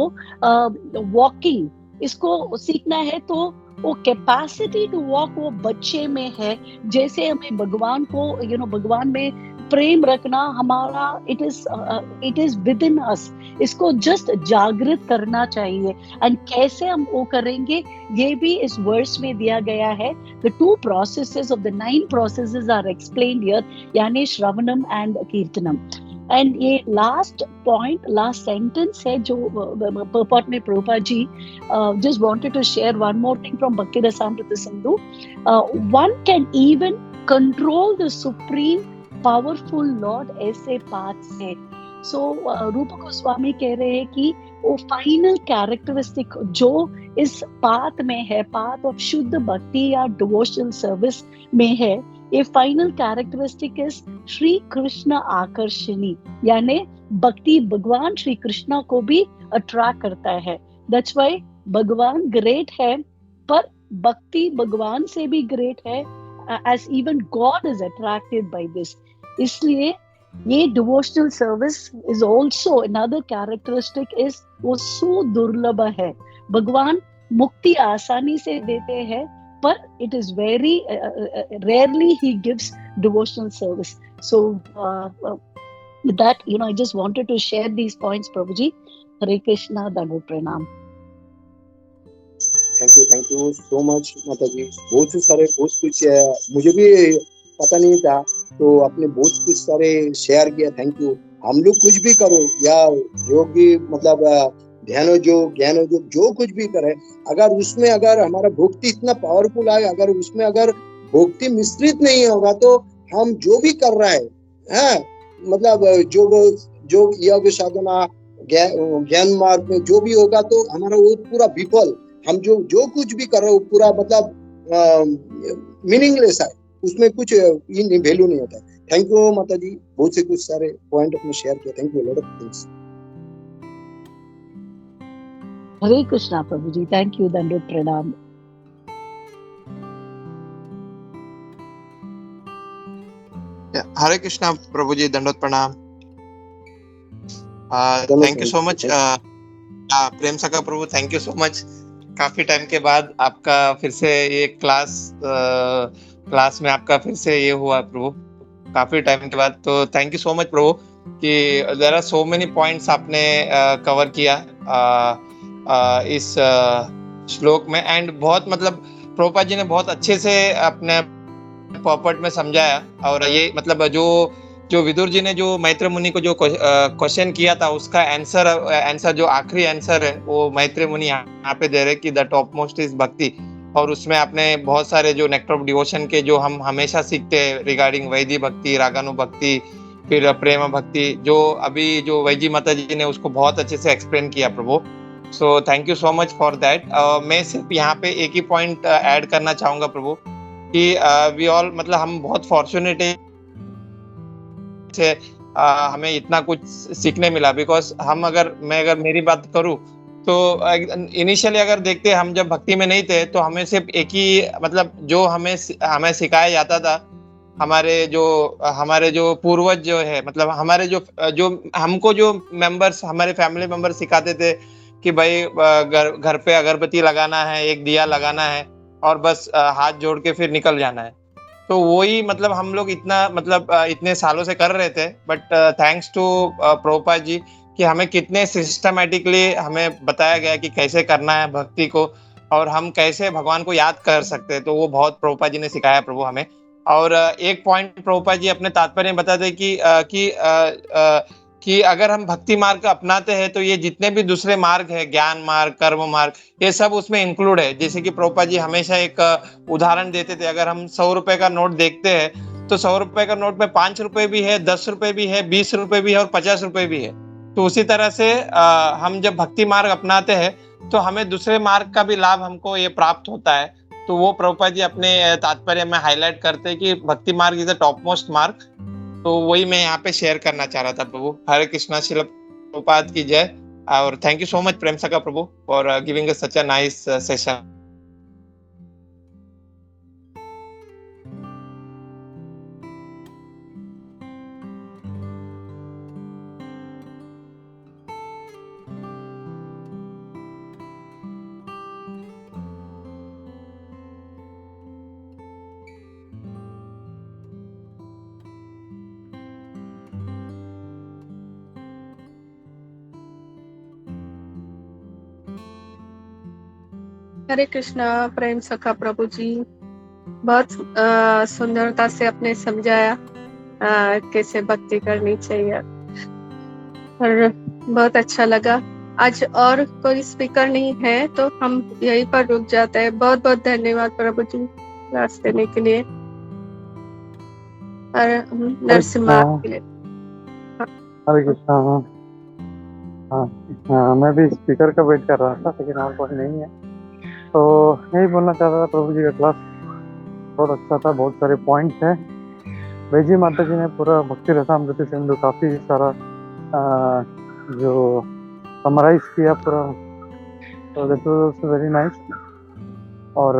वॉकिंग इसको सीखना है तो वो कैपेसिटी टू वॉक वो बच्चे में है। जैसे हमें भगवान को भगवान में प्रेम रखना हमारा इट इज विद इन अस, इसको जस्ट जागृत करना चाहिए। एंड कैसे हम वो करेंगे ये भी इस वर्स में दिया गया है। The 2 processes of the 9 processes are explained here, यानी श्रवणम एंड कीर्तनम। एंड ये लास्ट पॉइंट लास्ट सेंटेंस है जो पर्पट में Prabhupada ji just wanted to share one more thing from Bhakti Rasamrita Sindhu। One can even control the supreme powerful Lord ऐसे path से। सो रूप गोस्वामी कह रहे हैं कि वो फाइनल कैरेक्टरिस्टिक जो इस पाथ में है, पाथ ऑफ शुद्ध भक्ति या डिवोशनल सर्विस में है, ये final characteristic is Shri Krishna आकर्षणी, यानी भक्ति भगवान श्री कृष्ण को भी अट्रैक्ट करता है। दैट्स व्हाई भगवान ग्रेट है पर भक्ति भगवान से भी ग्रेट है, as even God is attracted by this। इसलिए ये devotional service is also another characteristic is वो सुदुर्लभ है। भगवान मुक्ति आसानी से देते हैं पर it is very rarely he gives devotional service। So with that I just wanted to share these points Prabhuji। Hare Krishna, Dandavat Pranam। Thank you so much माता जी। बहुत कुछ मुझे भी पता नहीं था तो आपने बहुत कुछ सारे शेयर किया। Thank you. हम लोग कुछ भी करो या योगी मतलब ध्यान ज्ञान जो कुछ भी करे, अगर उसमें अगर हमारा भक्ति इतना पावरफुल है, अगर उसमें अगर भक्ति मिश्रित नहीं होगा तो हम जो भी कर रहा है मतलब जो योग साधना ज्ञान मार्ग में जो भी होगा तो हमारा वो पूरा विफल, हम जो कुछ भी कर रहे हो पूरा मतलब मीनिंगलेस है, उसमें कुछ वैल्यू नहीं होता। थैंक यू माता जी, बहुत से कुछ सारे पॉइंट अपने शेयर किए। Thank you lot of things. Hare Krishna प्रभु जी, थैंक यू, दंडवत प्रणाम। हरे कृष्णा प्रभु जी, दंडवत प्रणाम। Thank you so much Prem Sakha प्रभु, थैंक यू सो मच। काफी टाइम के बाद आपका फिर से ये क्लास में आपका फिर से ये हुआ प्रभु, काफी टाइम के बाद। तो थैंक यू सो मच प्रभु कि there are so many points आपने कवर किया इस श्लोक में। एंड बहुत मतलब प्रभुपाद जी ने बहुत अच्छे से अपने पर्पट में समझाया। और ये मतलब जो विदुर जी ने जो मैत्रेय मुनि को जो क्वेश्चन किया था, उसका आंसर जो आखिरी आंसर है वो मैत्रेय मुनि यहाँ पे दे रहे कि द टॉप मोस्ट इज भक्ति। और उसमें आपने बहुत सारे जो नेक्टर ऑफ डिवोशन के जो हम हमेशा सीखते हैं रिगार्डिंग वैदी भक्ति, रागानु भक्ति, फिर प्रेम भक्ति, जो अभी जो वैजी माता जी ने उसको बहुत अच्छे से एक्सप्लेन किया प्रभु। So thank you so much for that. मैं सिर्फ यहाँ पे एक ही पॉइंट ऐड करना चाहूंगा प्रभु कि वी ऑल मतलब हम बहुत फॉर्चुनेट से हमें इतना कुछ सीखने मिला। बिकॉज अगर मेरी बात करूं तो इनिशियली अगर देखते हम जब भक्ति में नहीं थे तो हमें सिर्फ एक ही मतलब जो हमें सिखाया जाता था, हमारे जो पूर्वज जो है मतलब हमारे जो हमको जो मेंबर्स हमारे फैमिली मेंबर्स सिखाते थे कि भाई घर पे अगरबत्ती लगाना है, एक दिया लगाना है और बस हाथ जोड़ के फिर निकल जाना है। तो वही मतलब हम लोग इतने सालों से कर रहे थे। But thanks to Prabhupada ji कि हमें कितने सिस्टमेटिकली हमें बताया गया कि कैसे करना है भक्ति को और हम कैसे भगवान को याद कर सकते हैं। तो वो बहुत प्रभुपाद जी ने सिखाया प्रभु हमें। और एक पॉइंट प्रभुपाद जी अपने तात्पर्य में बताते कि अगर हम भक्ति मार्ग अपनाते हैं तो ये जितने भी दूसरे मार्ग है, ज्ञान मार्ग, कर्म मार्ग, ये सब उसमें इंक्लूड है। जैसे कि प्रभुपाद जी हमेशा एक उदाहरण देते थे। अगर हम 100 रुपए का नोट देखते हैं तो 100 रुपए का नोट में 5 रुपए भी है, 10 रुपए भी है, 20 रुपए भी है और 50 रुपए भी है। तो उसी तरह से हम जब भक्ति मार्ग अपनाते हैं तो हमें दूसरे मार्ग का भी लाभ हमको ये प्राप्त होता है। तो वो प्रभुपाद जी अपने तात्पर्य में हाईलाइट करते हैं कि भक्ति मार्ग इज द टॉप मोस्ट मार्ग। तो वही मैं यहाँ पे शेयर करना चाह रहा था प्रभु। हरे कृष्णा, श्रील प्रभुपाद की जय। और thank you so much Prem Sakha Prabhu for giving us such a nice session. Hare Krishna Prem Sakha Prabhu जी, बहुत सुंदरता से आपने समझाया कैसे भक्ति करनी चाहिए और बहुत अच्छा लगा। आज और कोई स्पीकर नहीं है तो हम यहीं पर रुक जाते हैं। बहुत बहुत धन्यवाद प्रभु जी क्लास देने के लिए और नरसिम्हा के लिए। हरे कृष्णा। हाँ, मैं भी स्पीकर का वेट कर रहा था लेकिन और कोई नहीं है तो यही बोलना चाहता था। प्रभु जी का क्लास बहुत अच्छा था, बहुत सारे पॉइंट्स हैं। वैजी माता जी ने पूरा भक्ति रसामृत सिंधु काफ़ी सारा जो समराइज किया पूरा, तो दैट वाज वेरी नाइस। और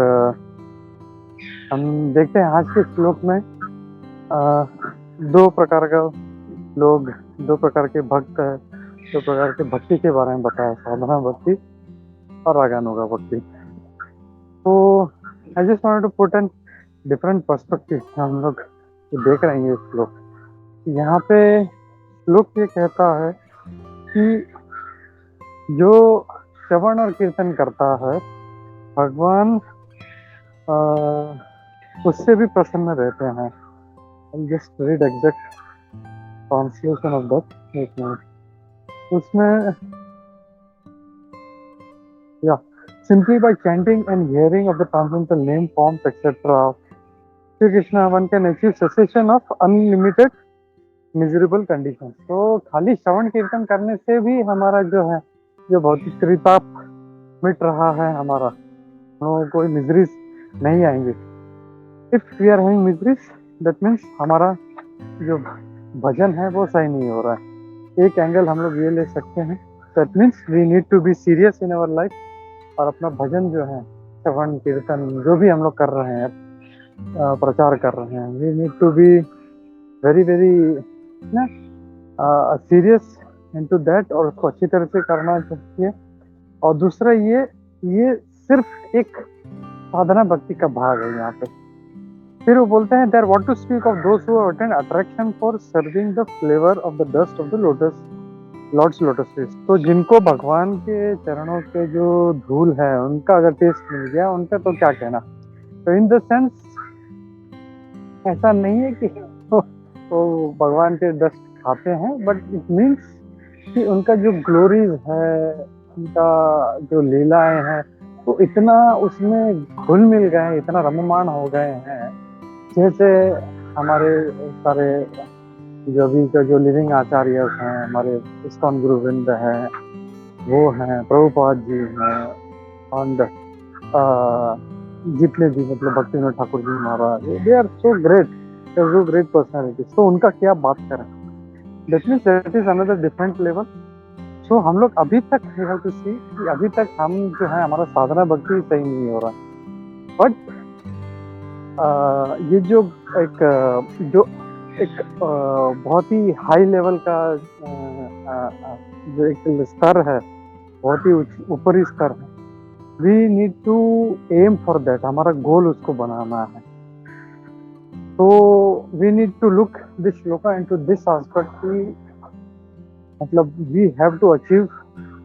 हम देखते हैं आज के श्लोक में दो प्रकार के भक्त है, दो प्रकार के भक्ति के बारे में बताया, साधना भक्ति और रागानुगा भक्ति। तो I just wanted to put an different perspective. हम लोग देख रहे हैं ये श्लोक, यहाँ पे श्लोक ये कहता है कि जो श्रवण और कीर्तन करता है भगवान उससे भी प्रसन्न रहते हैं। Just read exact translation of that एक मिनट। उसमें या simply by chanting and hearing of the transcendental name forms etc. Shri Krishna one can achieve cessation of unlimited miserable conditions। तो खाली श्रवण कीर्तन करने से भी हमारा जो है जो भौतिक त्रिताप मिट रहा है, हमारा कोई मिजरीज नहीं आएंगे। If we are having miseries that means हमारा जो भजन है वो सही नहीं हो रहा है। एक एंगल हम लोग ये ले सकते हैं, that means we need to be serious in our life और अपना भजन जो है श्रवण कीर्तन जो भी हम लोग कर रहे हैं, प्रचार कर रहे हैं, we need to be very very serious into that और उसको अच्छी तरह से करना चाहिए। और दूसरा ये सिर्फ एक साधना भक्ति का भाग है यहाँ पे। फिर वो बोलते हैं there want to speak of those who have attend attraction for serving the flavour of the dust of the lord's lotus feet. तो जिनको भगवान के चरणों के जो धूल है उनका अगर टेस्ट मिल गया उनका तो क्या कहना। तो इन द सेंस ऐसा नहीं है कि वो भगवान के डस्ट खाते हैं, बट इट मीन्स कि उनका जो ग्लोरीज है, उनका जो लीलाएं हैं, वो इतना उसमें घुल मिल गए, इतना रममाण हो गए हैं, जैसे हमारे सारे जो अभी का जो लिविंग आचार्य हैं, हमारे इस्कॉन गुरुविंद हैं, वो हैं, प्रभुपाद जी हैं, और जितने भी मतलब Bhaktivinoda Thakur ji Maharaj, they are so great personality. तो उनका क्या बात करें, that means that is another different level. So हम लोग अभी तक वी हैव टू सी कि अभी तक हम जो है हमारा साधना भक्ति सही नहीं हो रहा, बट ये जो एक बहुत ही हाई लेवल का जो एक स्तर है, बहुत ही ऊपरी स्तर है, we need to aim for that, हमारा गोल उसको बनाना है। तो we need to look this shloka into this aspect कि मतलब वी हैव टू अचीव,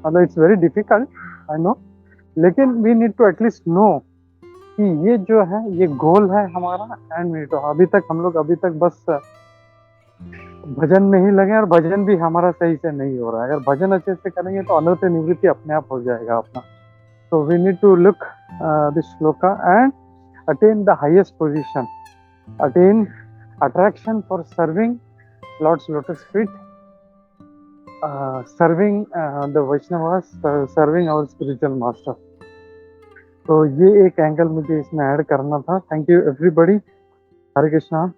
मतलब it's very difficult I know, लेकिन we need to at least know कि ये जो है ये गोल है हमारा। एंड वी तो अभी तक हम लोग अभी तक बस भजन में ही लगे, और भजन भी हमारा सही से नहीं हो रहा है। अगर भजन अच्छे से करेंगे तो अनर्थ निवृत्ति अपने आप हो जाएगा अपना। तो we need to look this shloka and attain the highest position, attain attraction for serving Lord's lotus feet, serving the Vaishnavas, serving our spiritual master. तो ये एक एंगल मुझे इसमें ऐड करना था। Thank you everybody. Hare Krishna.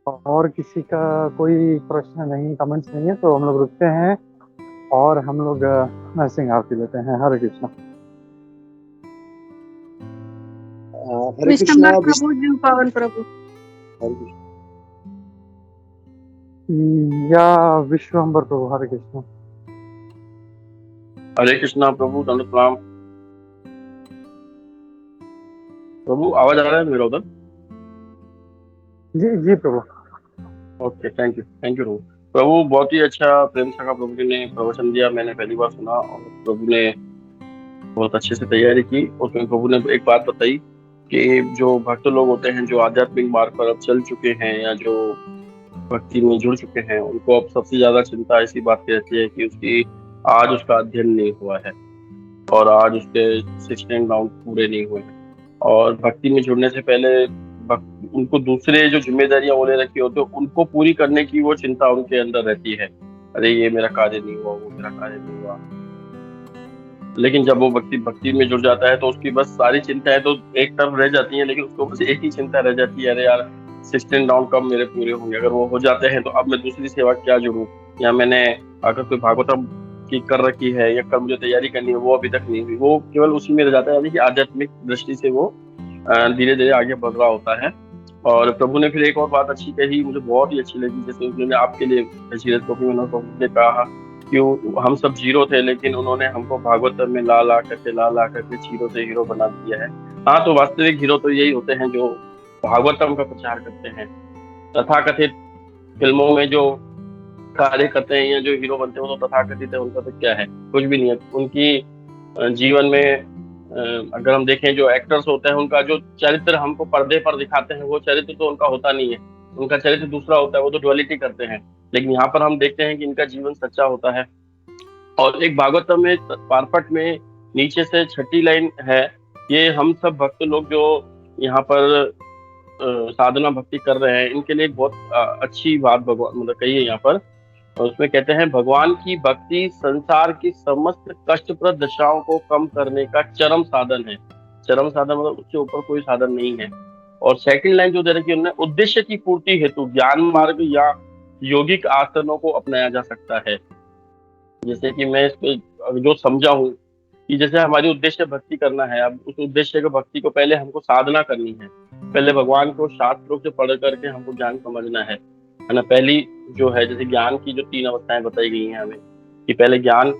और किसी का कोई प्रश्न नहीं, कमेंट्स नहीं है, तो हम लोग रुकते हैं और हम लोग नरसिंह आरती लेते हैं। हरे कृष्णा। हरे कृष्णा। प्रभु जी, पावन प्रभु। हरे कृष्णा। या विश्वम्बर प्रभु। हरे कृष्णा। हरे कृष्णा प्रभु, दंड प्रणाम प्रभु। आवाज आ रहा है मेरा उधर? जी जी प्रभु। ओके, थैंक यू प्रभु। प्रभु बहुत ही अच्छा प्रेम सखा प्रभु जी ने प्रवचन दिया, मैंने पहली बार सुना, और प्रभु ने बहुत अच्छे से तैयारी की। उसमें प्रभु ने एक बात बताई कि जो भक्त लोग होते हैं, जो आध्यात्मिक मार्ग पर अब चल चुके हैं या जो भक्ति में जुड़ चुके हैं, उनको अब सबसे ज्यादा चिंता इसी बात की रहती है कि उसकी आज उसका अध्ययन नहीं हुआ है और आज उसके 16 राउंड पूरे नहीं हुए हैं। और भक्ति में जुड़ने से पहले उनको दूसरे जो जिम्मेदारियां उन्हें रखी होती है उनको पूरी करने की वो चिंता उनके अंदर रहती है। अरे ये मेरा कार्य नहीं हुआ, वो मेरा कार्य नहीं हुआ। लेकिन जब वो भक्ति में जुड़ जाता है तो उसकी बस सारी चिंताएं तो एक तरफ रह जाती हैं, लेकिन उसको बस एक ही चिंता रह जाती है, अरे यार 16 राउंड कब मेरे पूरे होंगे। अगर वो हो जाते हैं तो अब मैं दूसरी सेवा क्या जुड़ूं, या मैंने अगर कोई भागवतम की कर रखी है या कल मुझे तैयारी करनी है, वो अभी तक नहीं हुई। वो केवल उसी में रह जाता है, यानी कि आध्यात्मिक दृष्टि से वो धीरे धीरे आगे बढ़ रहा होता है। और प्रभु ने फिर एक और बात अच्छी कही, मुझे बहुत ही अच्छी लगी, जैसे उन्होंने आपके लिए ने कहा कि हम सब जीरो थे, लेकिन उन्होंने हमको भागवत में ला ला करके जीरो से हीरो बना दिया है। हाँ, तो वास्तविक हीरो तो यही होते हैं जो भागवतम का प्रचार करते हैं। तथाकथित फिल्मों में जो कार्य करते हैं या जो हीरो बनते हैं वो तो तथाकथित है, उनका तो क्या है, कुछ भी नहीं है। उनकी जीवन में अगर हम देखें, जो एक्टर्स होते हैं उनका जो चरित्र हमको पर्दे पर दिखाते हैं वो चरित्र तो उनका होता नहीं है, उनका चरित्र दूसरा होता है, वो तो ड्युअलिटी करते हैं। लेकिन यहाँ पर हम देखते हैं कि इनका जीवन सच्चा होता है। और एक भागवतम में पारपट में नीचे से 6ठी लाइन है, ये हम सब भक्त लोग जो यहाँ पर साधना भक्ति कर रहे हैं, इनके लिए एक बहुत अच्छी बात भगवान मतलब कही है यहाँ पर। उसमें कहते हैं, भगवान की भक्ति संसार की समस्त कष्टप्रद दशाओं को कम करने का चरम साधन है। चरम साधन मतलब उससे ऊपर कोई साधन नहीं है। और सेकंड लाइन जो दे रखी है उन्होंने, उद्देश्य की पूर्ति हेतु ज्ञान मार्ग या यौगिक आसनों को अपनाया जा सकता है। जैसे कि मैं इसको जो समझा हूँ कि जैसे हमारी उद्देश्य भक्ति करना है, अब उस उद्देश्य को भक्ति को पहले हमको साधना करनी है, पहले भगवान को शास्त्रों से पढ़ करके हमको ज्ञान समझना है ना। पहली जो है, जैसे ज्ञान की जो 3 अवस्थाएं बताई गई हैं हमें, कि पहले ज्ञान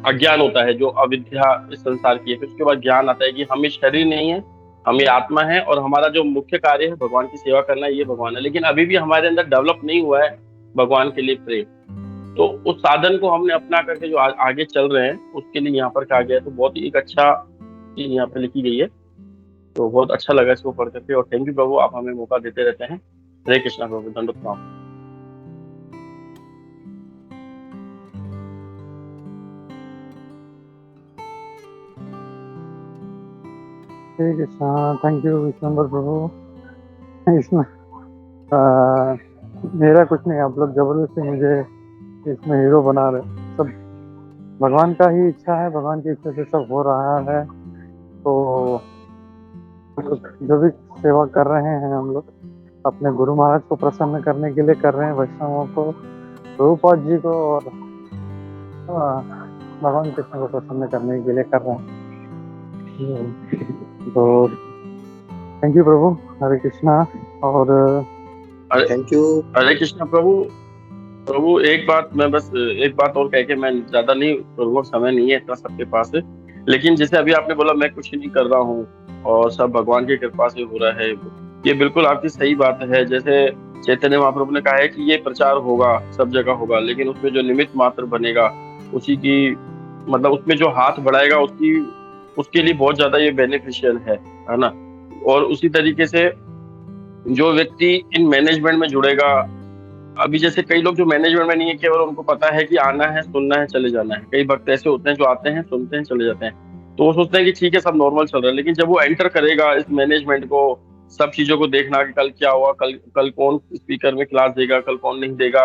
अज्ञान होता है जो अविद्या इस संसार की है, फिर उसके बाद ज्ञान आता है कि हम ये शरीर नहीं है, हम ये आत्मा है, और हमारा जो मुख्य कार्य है भगवान की सेवा करना है, ये भगवान है। लेकिन अभी भी हमारे अंदर डेवलप नहीं हुआ है भगवान के लिए प्रेम। तो उस साधन को हमने अपना करके जो आगे चल रहे हैं उसके लिए यहाँ पर कहा गया है। तो बहुत ही एक अच्छा चीज यहाँ पे लिखी गई है, तो बहुत अच्छा लगा इसको पढ़ करके। और थैंक यू प्रभु, आप हमें मौका देते रहते हैं हरे कृष्णा प्रभु, दंडवत प्रणाम। ठीक है, थैंक यू विश्वम्बर प्रभु। इसमें मेरा कुछ नहीं, आप लोग जबरदस्ती मुझे इसमें हीरो बना रहे, सब भगवान का ही इच्छा है, भगवान की इच्छा से सब हो रहा है। तो हम लोग जो भी सेवा कर रहे हैं, हम लोग अपने गुरु महाराज को प्रसन्न करने के लिए कर रहे हैं, वैष्णवों को, प्रभुपाद जी को और भगवान कृष्ण को प्रसन्न करने के लिए कर रहे हैं। तो थैंक यू प्रभु, हरे कृष्णा। और थैंक यू। हरे कृष्णा प्रभु। प्रभु एक बात, मैं बस एक बात और कह के, मैं ज्यादा नहीं, प्रभु समय नहीं है इतना सबके पास, लेकिन जैसे अभी आपने बोला मैं कुछ नहीं कर रहा हूँ और सब भगवान की कृपा से हो रहा है, ये बिल्कुल आपकी सही बात है। जैसे चैतन्य महाप्रभु ने कहा है कि ये प्रचार होगा, सब जगह होगा, लेकिन उसमें जो निमित्त मात्र बनेगा, उसी की मतलब उसमें जो हाथ बढ़ाएगा उसके लिए बहुत ज्यादा ये बेनिफिशियल है ना। और उसी तरीके से जो व्यक्ति इन मैनेजमेंट में जुड़ेगा, अभी जैसे कई लोग जो मैनेजमेंट में नहीं है, केवल उनको पता है कि आना है, सुनना है, चले जाना है। कई भक्त ऐसे होते हैं जो आते हैं, सुनते हैं, चले जाते हैं, तो वो सोचते हैं कि ठीक है सब नॉर्मल चल रहा है। लेकिन जब वो एंटर करेगा इस मैनेजमेंट को, सब चीजों को देखना कि कल क्या हुआ, कल कौन स्पीकर में क्लास देगा, कल कौन नहीं देगा,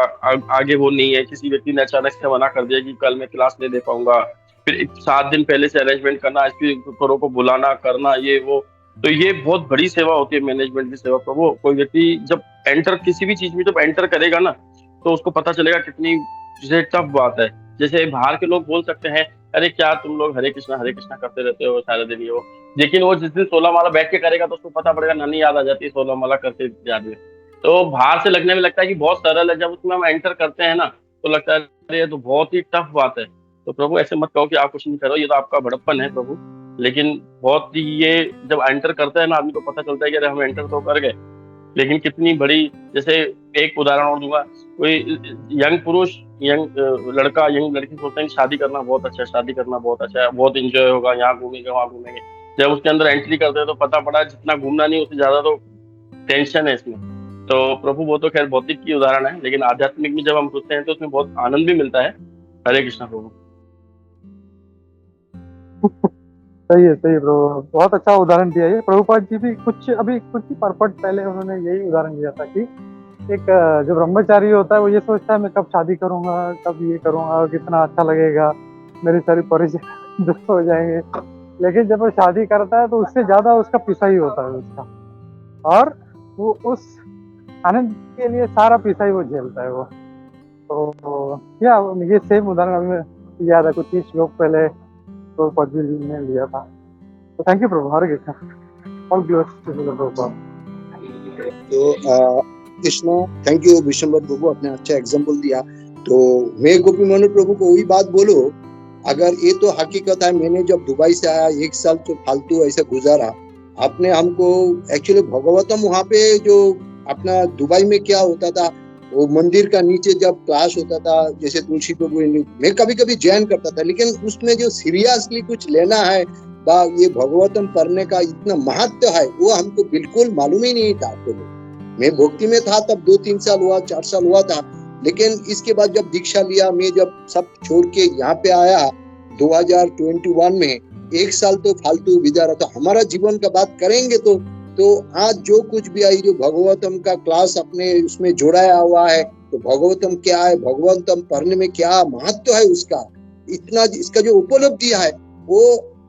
आगे वो नहीं है, किसी व्यक्ति ने अचानक से मना कर दिया कि कल मैं क्लास नहीं दे पाऊंगा, फिर 7 दिन पहले से अरेंजमेंट करना, स्पीकरों को बुलाना करना, ये वो। तो ये बहुत बड़ी सेवा होती है, मैनेजमेंट की सेवा प्रभु। कोई व्यक्ति जब एंटर किसी भी चीज में जब एंटर करेगा ना, तो उसको पता चलेगा कितनी टफ बात है। जैसे बाहर के लोग बोल सकते हैं, अरे क्या तुम लोग हरे कृष्णा करते रहते हो सारा दिन, ये वो, लेकिन वो जिस दिन 16 माला बैठ के करेगा तो उसको पता पड़ेगा, नानी याद आ जाती है 16 माला करते याद में। तो बाहर से लगने में लगता है कि बहुत सरल है, जब उसमें हम एंटर करते हैं ना, तो लगता है अरे ये तो बहुत ही टफ बात है। तो प्रभु ऐसे मत कहो कि आप कुछ नहीं करो, ये तो आपका बड़प्पन है प्रभु। लेकिन बहुत ही ये जब एंटर करते हैं ना, आदमी को पता चलता है कि अरे हम एंटर तो कर गए, लेकिन कितनी बड़ी। जैसे एक उदाहरण और दूंगा, कोई यंग पुरुष, यंग लड़का, यंग लड़की सोचते हैं कि शादी करना बहुत अच्छा है, शादी करना बहुत अच्छा है, बहुत इंजॉय होगा, यहाँ घूमेंगे वहां घूमेंगे। जब उसके अंदर एंट्री करते हैं तो पता पड़ा जितना घूमना नहीं उससे ज्यादा तो टेंशन है इसमें। तो प्रभु वो तो खैर भौतिक की उदाहरण है, लेकिन आध्यात्मिक में जब हम सोचते हैं तो उसमें बहुत आनंद भी मिलता है। हरे कृष्णा प्रभु। सही है प्रभु, बहुत अच्छा उदाहरण दिया। ये प्रभुपाद जी भी कुछ ही परपट पहले उन्होंने यही उदाहरण दिया था कि एक जो ब्रह्मचारी होता है वो ये सोचता है मैं कब शादी करूंगा, कब ये करूंगा, कितना अच्छा लगेगा, मेरी सारी परेशानी दूर हो जाएंगे। लेकिन जब वो शादी करता है तो उससे ज्यादा उसका पीछा ही होता है उसका, और वो उस आनंद के लिए सारा पीछा ही वो झेलता है वो। तो ये सेम उदाहरण अभी याद है, कुछ ही श्लोक पहले प्रभुपाद जी ने लिया था। तो थैंक यू प्रभु, Hare Krishna, all glory to Prabhupad. तो कृष्णा, थैंक यू विश्वम्बर प्रभु, आपने अच्छा एग्जांपल दिया। तो मैं गोपी मनु प्रभु को वही बात बोलो, अगर ये तो हकीकत है, मैंने जब दुबई से आया 1 साल तो फालतू ऐसे गुजारा। आपने हमको एक्चुअली भगवतम वहाँ पे जो अपना दुबई में क्या होता था, वो मंदिर का नीचे जब क्लास होता था, जैसे तुलसी प्रभु, मैं कभी कभी ज्वाइन करता था, लेकिन उसमें जो सीरियसली कुछ लेना है ये भगवतम पढ़ने का इतना महत्व है, वो हमको बिल्कुल मालूम ही नहीं था। तो मैं भक्ति में था तब 2-3 साल हुआ, 4 साल हुआ था, लेकिन इसके बाद जब दीक्षा लिया, मैं जब सब छोड़ के यहाँ पे आया 2021 में, 1 साल तो फालतू गुजारा। तो हमारा जीवन का बात करेंगे तो आज जो कुछ भी आई, जो भगवतम का क्लास अपने उसमें जोड़ाया हुआ है, तो भगवतम क्या है, भगवतम पढ़ने में क्या महत्व है उसका, इतना इसका जो उपलब्धि है वो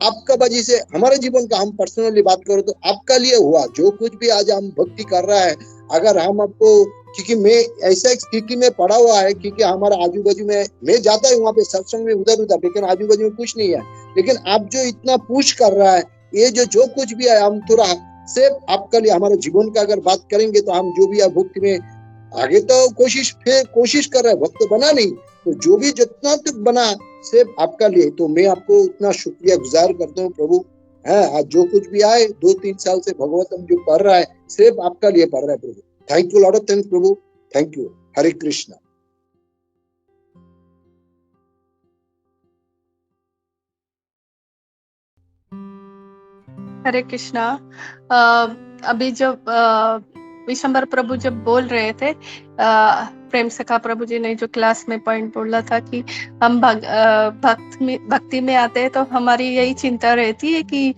आपका वजह से हमारे जीवन का, हम पर्सनली बात करो तो आपका लिए हुआ। जो कुछ भी आज हम भक्ति कर रहा है, अगर हम आपको, क्योंकि मैं ऐसा एक स्थिति में पड़ा हुआ है, क्योंकि हमारा आजू बाजू में, मैं जाता हूँ वहाँ पे सत्संग में उधर, लेकिन आजू बाजू में कुछ नहीं है। लेकिन आप जो इतना पुश कर रहा है, ये जो कुछ भी है, हम थोड़ा सिर्फ आपका लिए, हमारे जीवन का अगर बात करेंगे तो हम जो भी है भक्ति में आगे तो कोशिश कर रहे हैं, भक्त बना नहीं, तो जो भी जितना तक बना सिर्फ आपका लिए। तो मैं आपको उतना शुक्रिया गुजार करता हूँ प्रभु। है आज जो कुछ भी आए 2-3 साल से भगवतम जो पढ़ रहा है, सिर्फ आपका लिए पढ़ रहा है प्रभु। Thank you, lot of thanks प्रभु, थैंक यू। हरे कृष्णा। हरे कृष्णा। अभी जब विशंबर प्रभु जब बोल रहे थे, प्रेम सखा प्रभु जी ने जो क्लास में पॉइंट बोला था कि हम भक्ति में आते हैं तो हमारी यही चिंता रहती है कि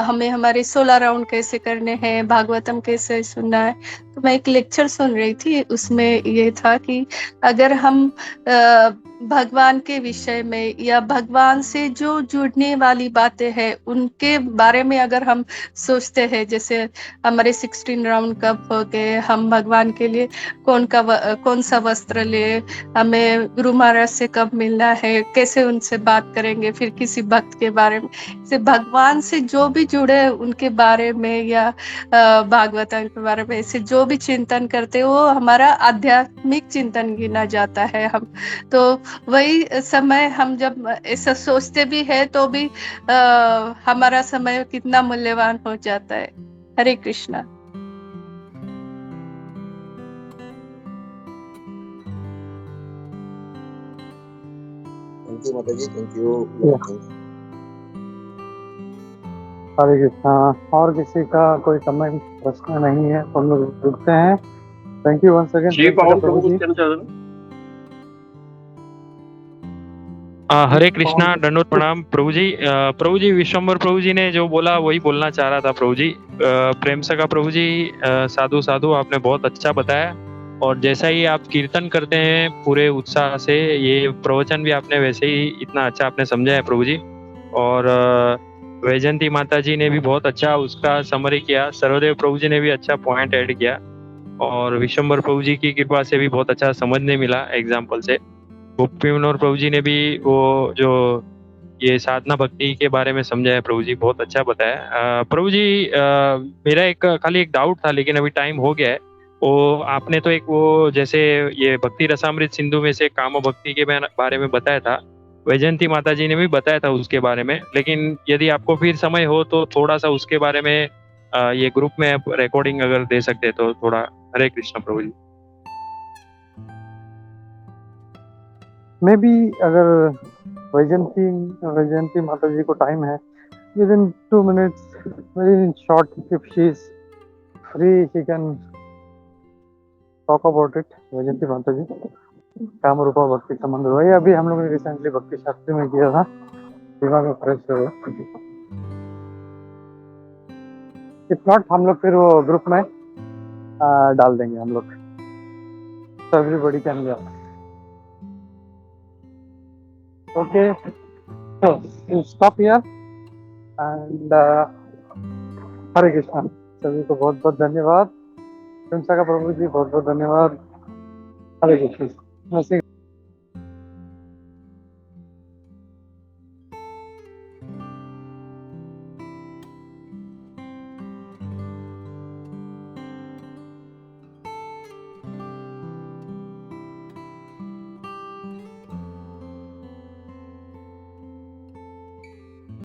हमें हमारे 16 राउंड कैसे करने हैं, भागवतम कैसे सुनना है। तो मैं एक लेक्चर सुन रही थी, उसमें ये था कि अगर हम भगवान के विषय में या भगवान से जो जुड़ने वाली बातें हैं उनके बारे में अगर हम सोचते हैं, जैसे हमारे 16 राउंड कब हो गए, हम भगवान के लिए कौन सा वस्त्र ले, हमें गुरु महाराज से कब मिलना है, कैसे उनसे बात करेंगे, फिर किसी भक्त के बारे में से भगवान से जो भी जुड़े उनके बारे में या भागवतम के बारे में ऐसे जो भी चिंतन करते वो हमारा आध्यात्मिक चिंतन गिना जाता है। हम तो वही समय हम जब ऐसा सोचते भी है तो भी हमारा समय कितना मूल्यवान हो जाता है। हरे कृष्णा। थैंक यू माता जी, थैंक यू। हरे कृष्णा। और किसी का कोई कमेंट प्रश्न नहीं है तो हम लोग रुकते हैं। Thank you once again Shri Pavan प्रभु कुछ कहना चाहते हैं? हरे कृष्णा, दंडोत प्रणाम प्रभु जी। प्रभु जी, विश्वम्बर प्रभु जी ने जो बोला वही बोलना चाह रहा था प्रभु जी। प्रेम सखा प्रभु जी, साधु साधु, आपने बहुत अच्छा बताया। और जैसा ही आप कीर्तन करते हैं पूरे उत्साह से, ये प्रवचन भी आपने वैसे ही इतना अच्छा आपने समझाया प्रभु जी। और वैजयंती माता जी ने भी बहुत अच्छा उसका समरी किया। सर्वदेव प्रभु जी ने भी अच्छा पॉइंट ऐड किया। और विश्वम्बर प्रभु जी की कृपा से भी बहुत अच्छा समझने मिला एग्जाम्पल से। गोपी मनोहर प्रभु जी ने भी वो जो ये साधना भक्ति के बारे में समझाया प्रभु जी, बहुत अच्छा बताया। प्रभु जी, मेरा खाली एक डाउट था, लेकिन अभी टाइम हो गया है। वो आपने तो एक वो जैसे ये भक्ति रसामृत सिंधु में से काम भक्ति के बारे में बताया था, वैजयंती माता जी ने भी बताया था उसके बारे में। लेकिन यदि आपको फिर समय हो तो थोड़ा सा उसके बारे में ये ग्रुप में रिकॉर्डिंग अगर दे सकते तो थोड़ा। हरे कृष्ण प्रभु जी। मे बी अगर वैजयंती माता जी को टाइम है, within 2 minutes, very short, if she is free she can talk about it. Vaijayanti माता जी, काम रूपा भक्ति संबंध वही अभी हम लोगों ने रिसेंटली भक्ति शास्त्री में किया था, दिमाग में फ्रेश हो गया। इफ नॉट हम लोग फिर वो ग्रुप में डाल देंगे हम लोग, so everybody can go. Okay, so we'll stop here and हरे कृष्णा। सभी को बहुत बहुत धन्यवाद। प्रेम सखा प्रभु जी बहुत बहुत धन्यवाद। हरे कृष्ण।